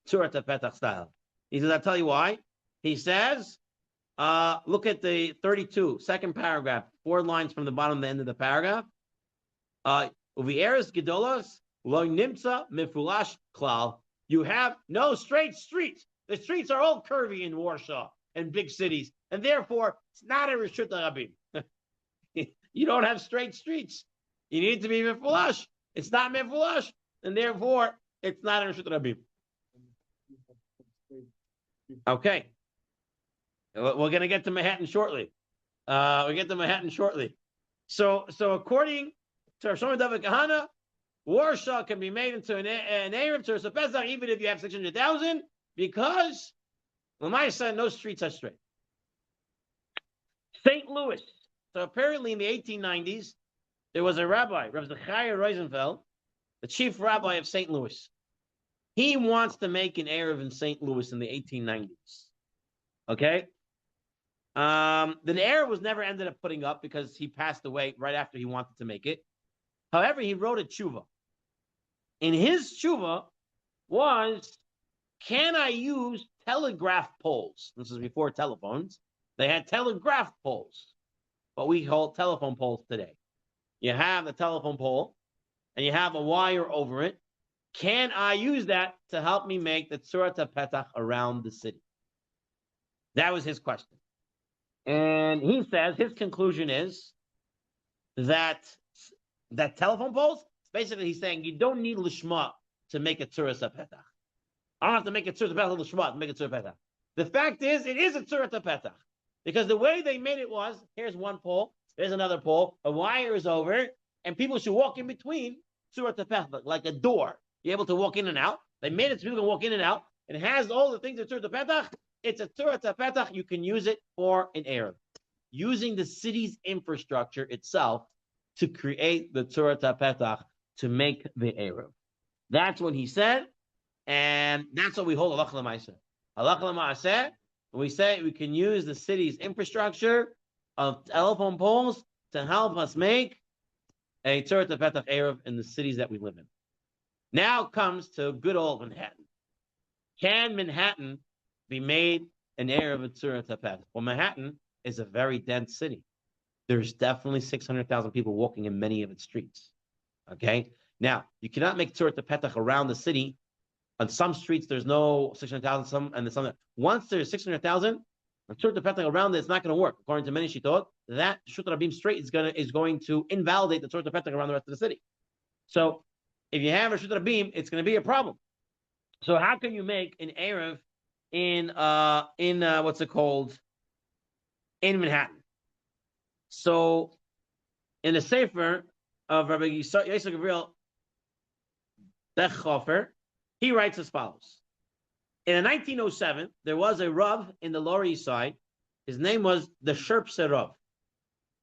Tzuras HaPesach style. He says, I'll tell you why. He says, look at the 32, second paragraph, 4 lines from the bottom to the end of the paragraph. Uvieres gedolas lo nimtza mifulash klal. You have no straight streets. The streets are all curvy in Warsaw and big cities, and therefore it's not a Reshut Rabim. You don't have straight streets. You need to be mifulash. It's not mifulash, and therefore it's not a Reshut Rabim. Okay. We're going to get to Manhattan shortly. So according to Rav Shlomo David Kahana, Warsaw can be made into an Eruv Tzuras HaPesach even if you have 600,000, because Lamai said no streets are straight. St. Louis. So apparently in the 1890s, there was a rabbi, Rav Zechariah Rosenfeld, the chief rabbi of St. Louis. He wants to make an Eruv in St. Louis in the 1890s. Okay? The Eruv was never ended up putting up because he passed away right after he wanted to make it. However, he wrote a tshuva. In his tshuva was, can I use telegraph poles? This is before telephones. They had telegraph poles, what we call telephone poles today. You have the telephone pole, and you have a wire over it. Can I use that to help me make the Tzuras HaPesach around the city? That was his question. And he says, his conclusion is that telephone poles, basically he's saying you don't need Lishma to make a Tzuras HaPesach. I don't have to make a Tzuras HaPesach Lishma to make a Tzuras HaPesach. The fact is, it is a Tzuras HaPesach. Because the way they made it was, here's one pole, there's another pole, a wire is over, and people should walk in between Tzuras HaPesach, like a door. You're able to walk in and out. They made it so people can walk in and out. It has all the things of Tzuras HaPesach. It's a Tzuras HaPesach. You can use it for an Eruv. Using the city's infrastructure itself to create the Tzuras HaPesach to make the Eruv. That's what he said, and that's what we hold halacha l'maaseh. Halacha l'maaseh, we say we can use the city's infrastructure of telephone poles to help us make a Tzuras HaPesach Eruv in the cities that we live in. Now comes to good old Manhattan. Can Manhattan be made an Eruv of Tzuras HaPesach? Well, Manhattan is a very dense city. There's definitely 600,000 people walking in many of its streets. Okay. Now you cannot make Tzurba Petach around the city. On some streets, there's no 600,000. Some. Once there's 600,000, and Tzurba Petach around it, it's not going to work. According to many shittot, that Shut Rabim straight is going to invalidate the Tzurba Petach around the rest of the city. So if you have a Shut Rabim, it's going to be a problem. So how can you make an Eruv in what's it called, in Manhattan? So in the Sefer of Rabbi Yisrael Gabriel Bechhofer, he writes as follows. In 1907, there was a Rav in the Lower East Side. His name was the Sherp Rav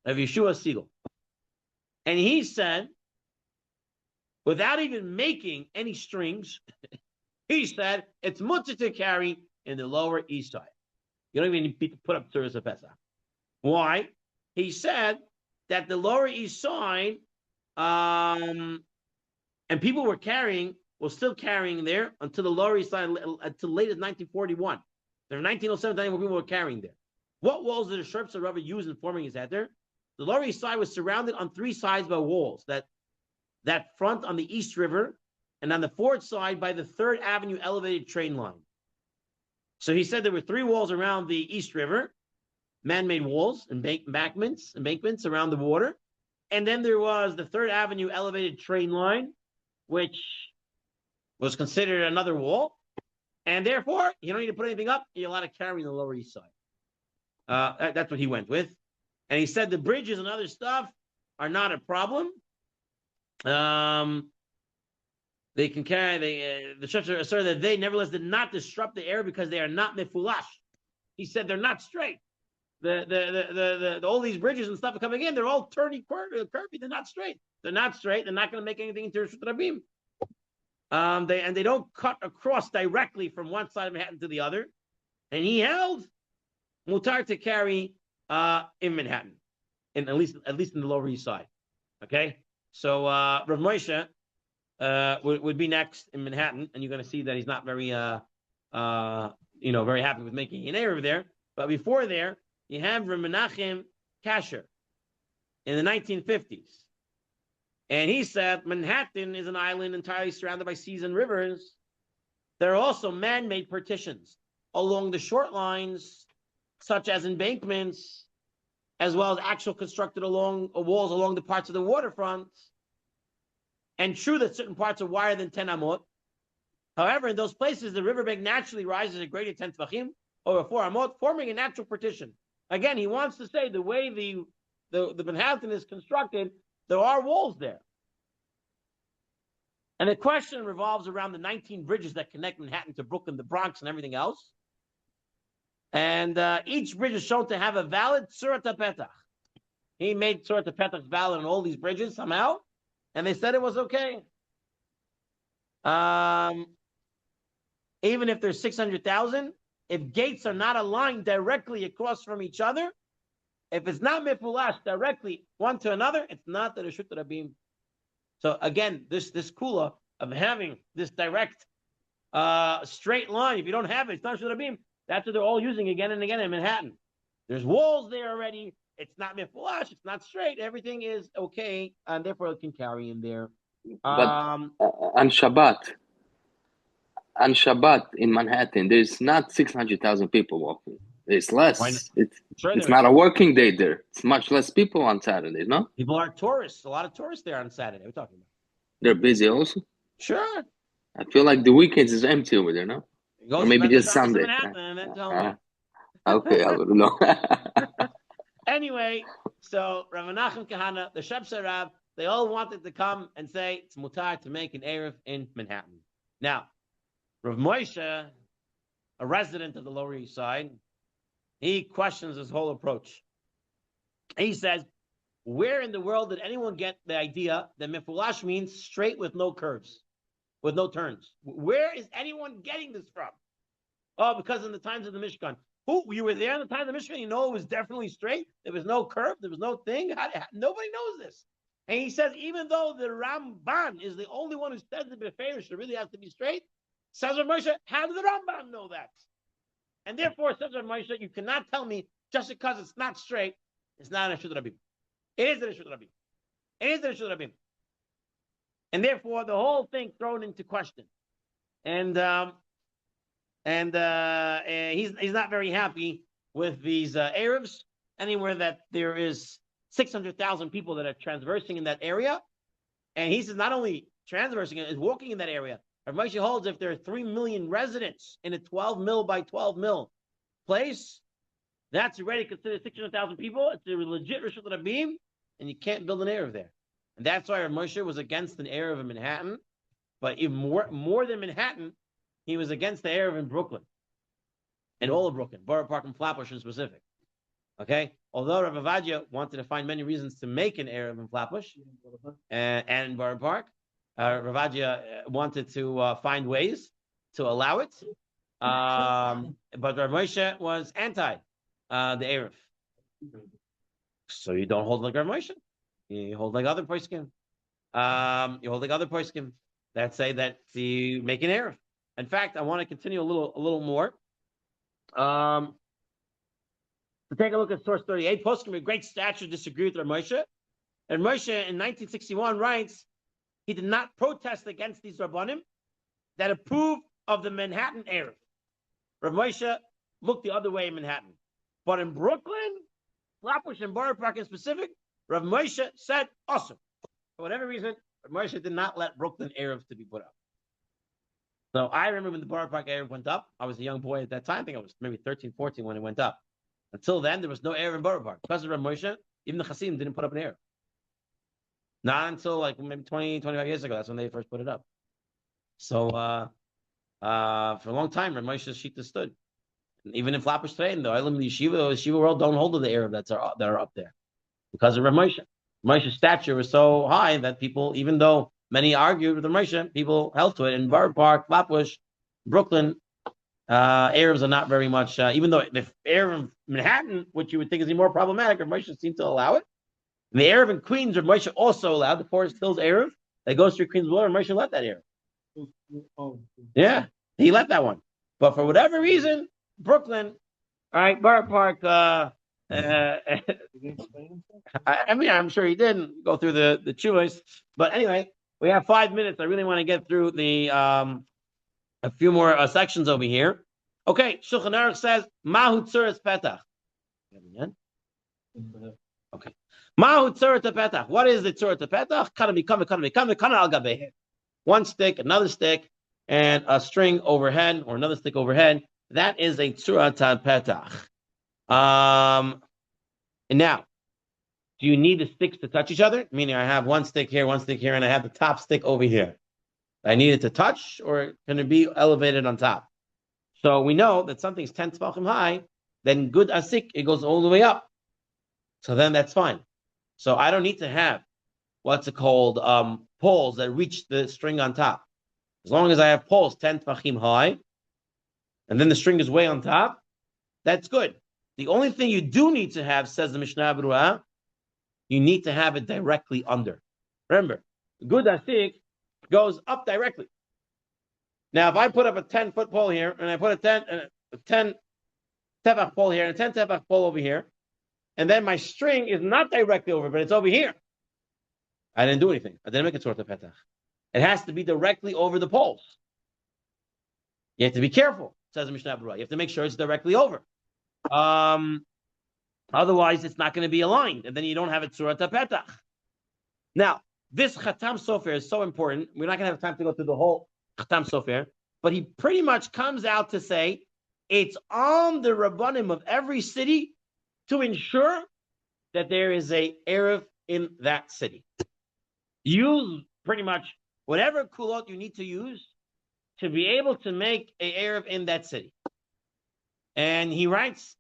of Yeshua Siegel. And he said, without even making any strings, he said, it's mutter to carry in the Lower East Side. You don't even need to put up Tzuras of Pesach. Why? He said that the Lower East Side, and people were still carrying there until the Lower East Side, until late as 1941. There were 1907 times when people were carrying there. What walls did the Sherpa Rabbi use in forming his header? The Lower East Side was surrounded on three sides by walls. That front on the East River, and on the fourth side by the 3rd Avenue elevated train line. So he said there were 3 walls around the East River, man-made walls and embankments around the water. And then there was the 3rd Avenue elevated train line, which was considered another wall. And therefore, you don't need to put anything up. You're allowed to carry in the Lower East Side. That's what he went with. And he said the bridges and other stuff are not a problem. They can carry, the church asserted that they nevertheless did not disrupt the air because they are not mefulash. He said they're not straight. All these bridges and stuff are coming in, they're all curvy. They're not straight. They're not straight. They're not going to make anything into Rishut Rabim. They don't cut across directly from one side of Manhattan to the other. And he held mutar to carry in Manhattan, at least in the Lower East Side. Okay, so Rav Moshe would be next in Manhattan, and you're going to see that he's not very very happy with making an error there. But before there, you have Rav Menachem Kasher in the 1950s. And he said Manhattan is an island entirely surrounded by seas and rivers. There are also man-made partitions along the short lines, such as embankments, as well as actual constructed walls along the parts of the waterfront. And true that certain parts are wider than 10 amot. However, in those places, the riverbank naturally rises a greater 10 tvachim over 4 amot, forming a natural partition. Again, he wants to say the way the Manhattan is constructed, there are walls there. And the question revolves around the 19 bridges that connect Manhattan to Brooklyn, the Bronx, and everything else. And each bridge is shown to have a valid Tzurba Petach. He made Tzurba Petach valid on all these bridges somehow, and they said it was okay. Even if there's 600,000, if gates are not aligned directly across from each other, if it's not mifulash directly one to another, it's not the Reshut Rabim. So again, this kula of having this direct straight line, if you don't have it, it's not Reshut Rabim. That's what they're all using again and again in Manhattan. There's walls there already. It's not mifulash. It's not straight. Everything is okay, and therefore it can carry in there. But on Shabbat in Manhattan, there's not 600,000 people walking. It's less. It's not a working day there. It's much less people on Saturdays, no? People are tourists. A lot of tourists there on Saturday. We're talking about. They're busy also? Sure. I feel like the weekends is empty over there, no? Or maybe just Sunday. Okay, I don't know. Anyway, so Rav Menachem Kahana, the Shepsei Rab, they all wanted to come and say it's mutar to make an Eruv in Manhattan. Now, Rav Moshe, a resident of the Lower East Side, he questions this whole approach. He says, where in the world did anyone get the idea that mifulash means straight with no curves, with no turns? Where is anyone getting this from? Oh, because in the times of the Mishkan. You were there in the time of the Mishkan, you know it was definitely straight. There was no curve. There was no thing. Nobody knows this. And he says, even though the Ramban is the only one who says the Beferish really has to be straight, says Rav Moshe, how did the Ramban know that? And therefore, says Rav Moshe, you cannot tell me just because it's not straight, it's not a Reshut Rabim. It is a Reshut Rabim. It is a Reshut Rabim. and therefore the whole thing thrown into question. And he's not very happy with these Arabs anywhere that there is 600,000 people that are transversing in that area. And he says not only transversing it, is walking in that area. Rav Moshe holds if there are 3 million residents in a 12 mil by 12 mil place, that's already considered 600,000 people. It's a legit Rishut Rabim, and you can't build an Eruv there. And that's why Rav Moshe was against an Eruv in Manhattan. But even more than Manhattan, he was against the Eruv in Brooklyn. And all of Brooklyn, Borough Park and Flatbush in specific. Okay? Although Rav Avadia wanted to find many reasons to make an Eruv in Flatbush and Borough Park, Rav Avadia wanted to find ways to allow it. But Rav Moshe was anti the Eruv. So you don't hold like Rav Moshe. You hold like other poskim. You hold like other poskim that say that you make an Eruv. In fact, I want to continue a little more. To take a look at source 38, poskim with great stature disagree with Rav Moshe. And Moshe in 1961 writes, he did not protest against these Rabbanim that approved of the Manhattan Eruv. Rav Moshe looked the other way in Manhattan. But in Brooklyn, Flatbush and Borough Park in specific, Rav Moshe said, awesome. For whatever reason, Rav Moshe did not let Brooklyn Eruv to be put up. So I remember when the Borough Park Eruv went up, I was a young boy at that time. I think I was maybe 13, 14 when it went up. Until then, there was no Eruv in Borough Park. Because of Rav Moshe, even the Hasidim didn't put up an Eruv. Not until like maybe 20, 25 years ago. That's when they first put it up. So for a long time, Rav Moshe's shita stood. And even in Flatbush today, in the Olam Yeshiva, the Yeshiva world don't hold to the Eruv that are up there. Because of Rav Moshe. Moshe's stature was so high that people, even though many argued with Rav Moshe, people held to it. In Borough Park, Flatbush, Brooklyn, Arabs are not very much, even though the Arab in Manhattan, which you would think is more problematic, Rav Moshe seemed to allow it. And the Arab in Queens, Rav Moshe also allowed the Forest Hills Arab that goes through Queens Boulevard. Rav Moshe let that Arab. Yeah, he let that one. But for whatever reason, Brooklyn, all right, Borough Park, I mean, I'm sure he didn't go through the choice. But anyway, we have 5 minutes. I really want to get through the a few more sections over here. Okay, Shulchan Aruch says, Mahu Tzuras Petach. Okay. Mahu Tzuras Petach. What is the Tzuras Petach? Kana al gabehe. One stick, another stick, and a string overhead, or another stick overhead. That is a Tzuras Petach. And now, do you need the sticks to touch each other? Meaning I have one stick here, and I have the top stick over here. I need it to touch, or can it be elevated on top? So we know that something's 10 tefachim high, then good asik, it goes all the way up. So then that's fine. So I don't need to have, what's it called, poles that reach the string on top. As long as I have poles 10 tefachim high, and then the string is way on top, that's good. The only thing you do need to have, says the Mishnah Berurah, you need to have it directly under. Remember, good asik goes up directly. Now, if I put up a 10-foot pole here, and I put a 10 tefach pole here, and a 10 tefach pole over here, and then my string is not directly over, but it's over here, I didn't do anything. I didn't make a tzorta petach. It has to be directly over the poles. You have to be careful, says the Mishnah Berurah. You have to make sure it's directly over. Otherwise, it's not going to be aligned, and then you don't have a tzorta petach. Now, this Chatam Sofer is so important. We're not going to have time to go through the whole Chatam Sofer, but he pretty much comes out to say it's on the Rabbanim of every city to ensure that there is a Eruv in that city. Use pretty much whatever kulot you need to use to be able to make a Eruv in that city. And he writes,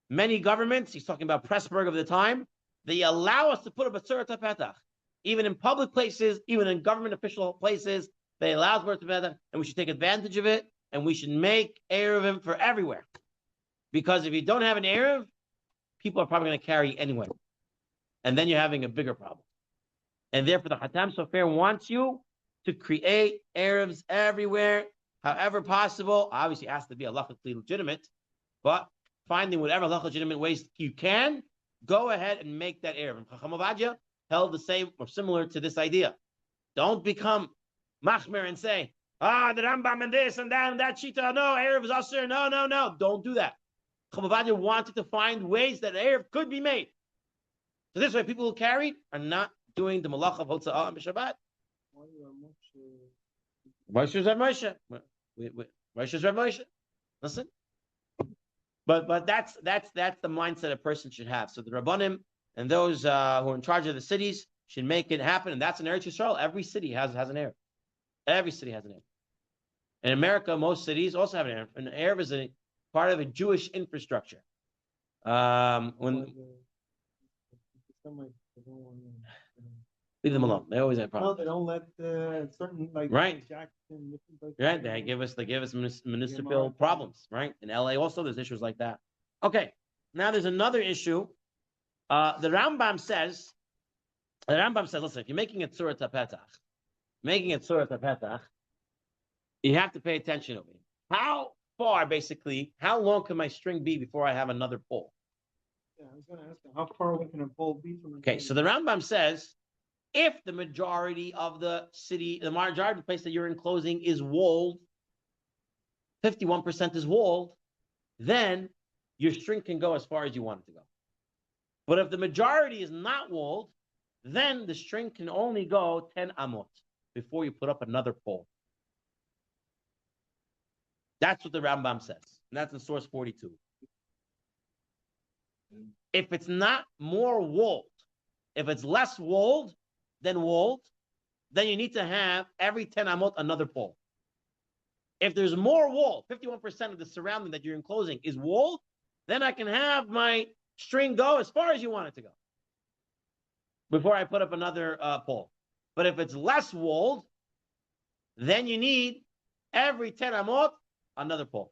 many governments, he's talking about Pressburg of the time, they allow us to put up a tzorah petach. Even in public places, even in government official places, they allow tzorah petach, and we should take advantage of it, and we should make Eruvim for everywhere. Because if you don't have an Eruv, people are probably going to carry anyway. And then you're having a bigger problem. And therefore, the Chatam Sofer wants you to create Eruvs everywhere, however possible. Obviously, it has to be halachically legitimate, but finding whatever legitimate ways you can, go ahead and make that Eruv. And Chacham Ovadia held the same or similar to this idea, Don't become machmir and say, the Rambam and this and that shita. No, Eruv is usher. No. Don't do that. Chacham wanted to find ways that Eruv could be made. So this way, people who carried are not doing the malach of hotza'ah and Shabbat. Moshe's Rav Moshe. Moshe's Rav Moshe. Listen. But that's the mindset a person should have. So the Rabbanim and those who are in charge of the cities should make it happen. And that's in Eretz Yisrael. Every city has an Eruv. Every city has an Eruv. In America, most cities also have an Eruv. An Eruv is a part of a Jewish infrastructure. Leave them alone. They always have problems. No, they don't let certain right. Jackson, right. They give us municipal problems. Right. In LA also there's issues like that. Okay. Now there's another issue. The Rambam says, listen, if you're making a Tzurba Petach, you have to pay attention to me. How long can my string be before I have another pole? Yeah, I was going to ask you, how far away can a pole be from the Okay, so the Rambam says, if the majority of the place that you're enclosing is walled, 51% is walled, then your string can go as far as you want it to go. But if the majority is not walled, then the string can only go 10 amot before you put up another pole. That's what the Rambam says. And that's in source 42. If it's not more walled, if it's less walled, then you need to have every 10 amot another pole. If there's more wall, 51% of the surrounding that you're enclosing is walled, then I can have my string go as far as you want it to go before I put up another pole. But if it's less walled, then you need every 10 amot another pole.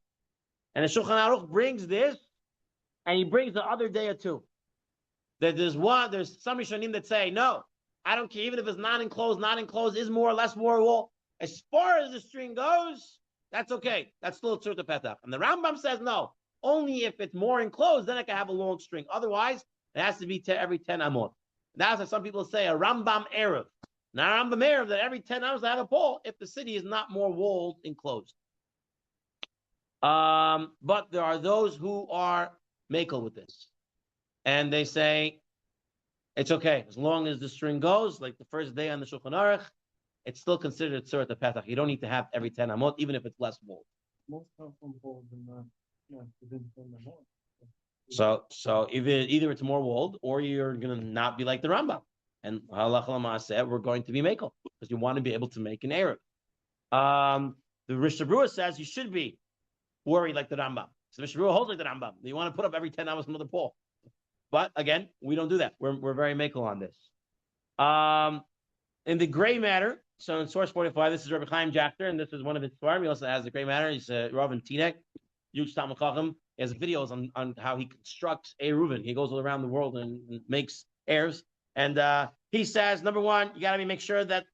And the Shulchan Aruch brings this, and he brings the other day or two. That there's some Rishonim that say, no, I don't care, even if it's not enclosed is more or less more wall. As far as the string goes, that's okay. That's still a Tzurba Petach. And the Rambam says, no, only if it's more enclosed, then I can have a long string. Otherwise, it has to be every 10 amot. That's why some people say a Rambam Eruv. Now, Rambam Eruv, that every 10 amot I have a pole if the city is not more walled, enclosed. But there are those who are makel with this. And they say, it's okay. As long as the string goes, like the first day on the Shulchan Aruch, it's still considered Tzurba Petach. You don't need to have every 10 amot, even if it's less walled. Most telephone poles are not within 10 amot. So either it's more walled, or you're going to not be like the Rambam. And halacha l'maaseh, we're going to be makel, because you want to be able to make an Eruv. The Mishnah Berurah says you should be worried like the Rambam. So the Mishnah Berurah holds like the Rambam. You want to put up every 10 hours another pole. But again, we don't do that. We're very makel on this. In the gray matter, so in source 45, this is Rabbi Chaim Jachter, and this is one of his farm. He also has the gray matter. He's Rav and Tinek, huge Talmud Chacham. He has videos on how he constructs Eruvin. He goes all around the world and makes airs. And he says, number one, you got to make sure that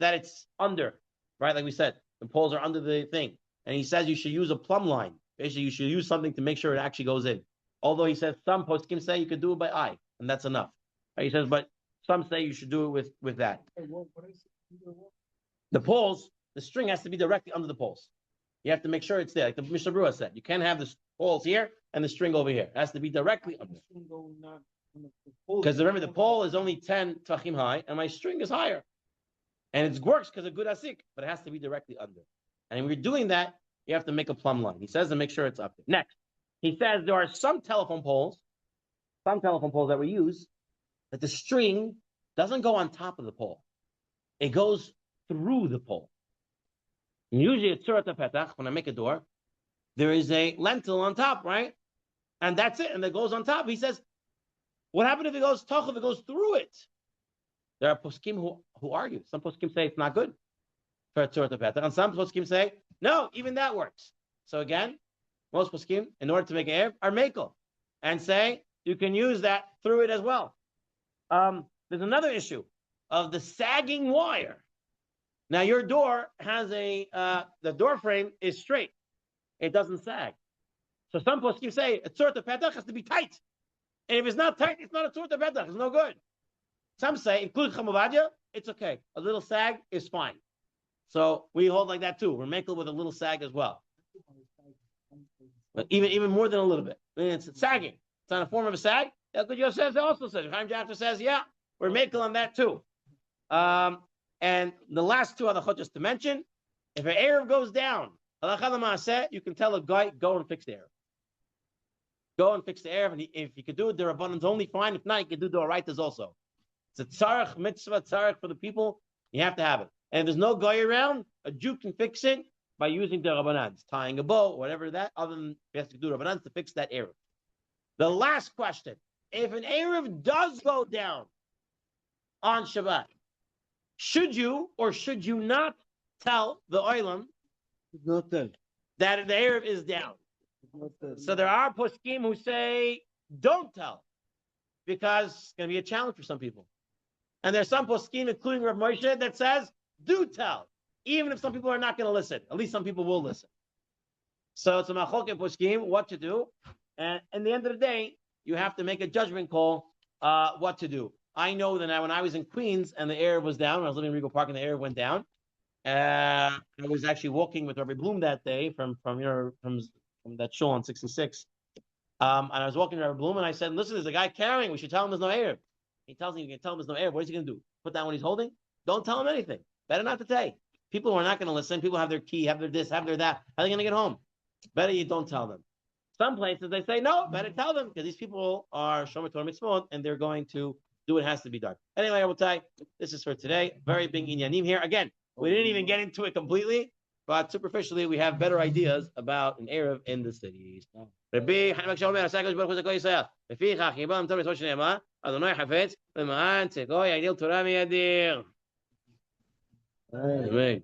it's under, right? Like we said, the poles are under the thing. And he says you should use a plumb line. Basically, you should use something to make sure it actually goes in. Although he says some poskim say you could do it by eye, and that's enough. He says, but some say you should do it with that. The poles, the string has to be directly under the poles. You have to make sure it's there. Like the Mishnah Berurah said, you can't have the poles here and the string over here. It has to be directly under. Because remember, the pole is only 10 tvachim high, and my string is higher. And it works because of good asik, but it has to be directly under. And when you're doing that, you have to make a plumb line. He says to make sure it's up there. Next, he says there are some telephone poles that we use, that the string doesn't go on top of the pole. It goes through the pole. And usually at Tzurba Petach, when I make a door, there is a lentil on top, right? And that's it. And it goes on top. He says, what happened if it goes toch, if it goes through it? There are poskim who argue. Some poskim say it's not good for Tzurba Petach. And some poskim say, no, even that works. So again, most poskim, in order to make an Eruv, are makel and say you can use that through it as well. There's another issue of the sagging wire. Now your door has the door frame is straight. It doesn't sag. So some poskim say a Tzurba Petach has to be tight. And if it's not tight, it's not a Tzurba Petach. It's no good. Some say, including Chacham Ovadia, it's okay. A little sag is fine. So we hold like that too. We're making with a little sag as well. But even more than a little bit. I mean, it's sagging. It's on a form of a sag. Good Yosef also says. Chaim Jaffer says, yeah, we're making on that too. And the last two halachot just to mention, if an Eruv goes down, halakha l'maaseh, you can tell a guy, go and fix the Eruv. Go and fix the Eruv. And if you could do it, the Rabbanon's only fine. If not, you can do the Oraitas also. It's a tzarech mitzvah, tzarech for the people. You have to have it. And if there's no guy around, a Jew can fix it by using the Rabbanans, tying a bow, whatever that, other than he has to do Rabbanans to fix that Eruv. The last question, if an Eruv does go down on Shabbat, should you or should you not tell the Olam Not tell. that the Eruv is down? So there are poskim who say, don't tell, because it's going to be a challenge for some people. And there's some poskim, including Rav Moshe, that says, do tell, even if some people are not going to listen. At least some people will listen. So it's a machok and poskim, what to do. And in the end of the day, you have to make a judgment call what to do. I know that when I was in Queens and the Eruv was down, I was living in Regal Park and the Eruv went down. I was actually walking with Rabbi Bloom that day from that shul on 66. And I was walking to Rabbi Bloom and I said, listen, there's a guy carrying. We should tell him there's no Eruv. He tells me you can tell him there's no Eruv. What is he going to do? Put down what he's holding? Don't tell him anything. Better not to say. People who are not going to listen, people have their key, have their this, have their that. How are they going to get home? Better you don't tell them. Some places they say, no, better tell them because these people are Shomer Torah Mitzvot and they're going to do what has to be done. Anyway, I will tell you, this is for today. Very big inyanim here. Again, we didn't even get into it completely, but superficially, we have better ideas about an Eruv in the cities. Rabbi Hanak Shalom Asakos Baruch Hu Zakoi Yisrael. Lefichach Yibam Torah Mitzvot Shnema Adonai Hafetz Leman Tzegoi Yadil Torah Miyadir. Amen.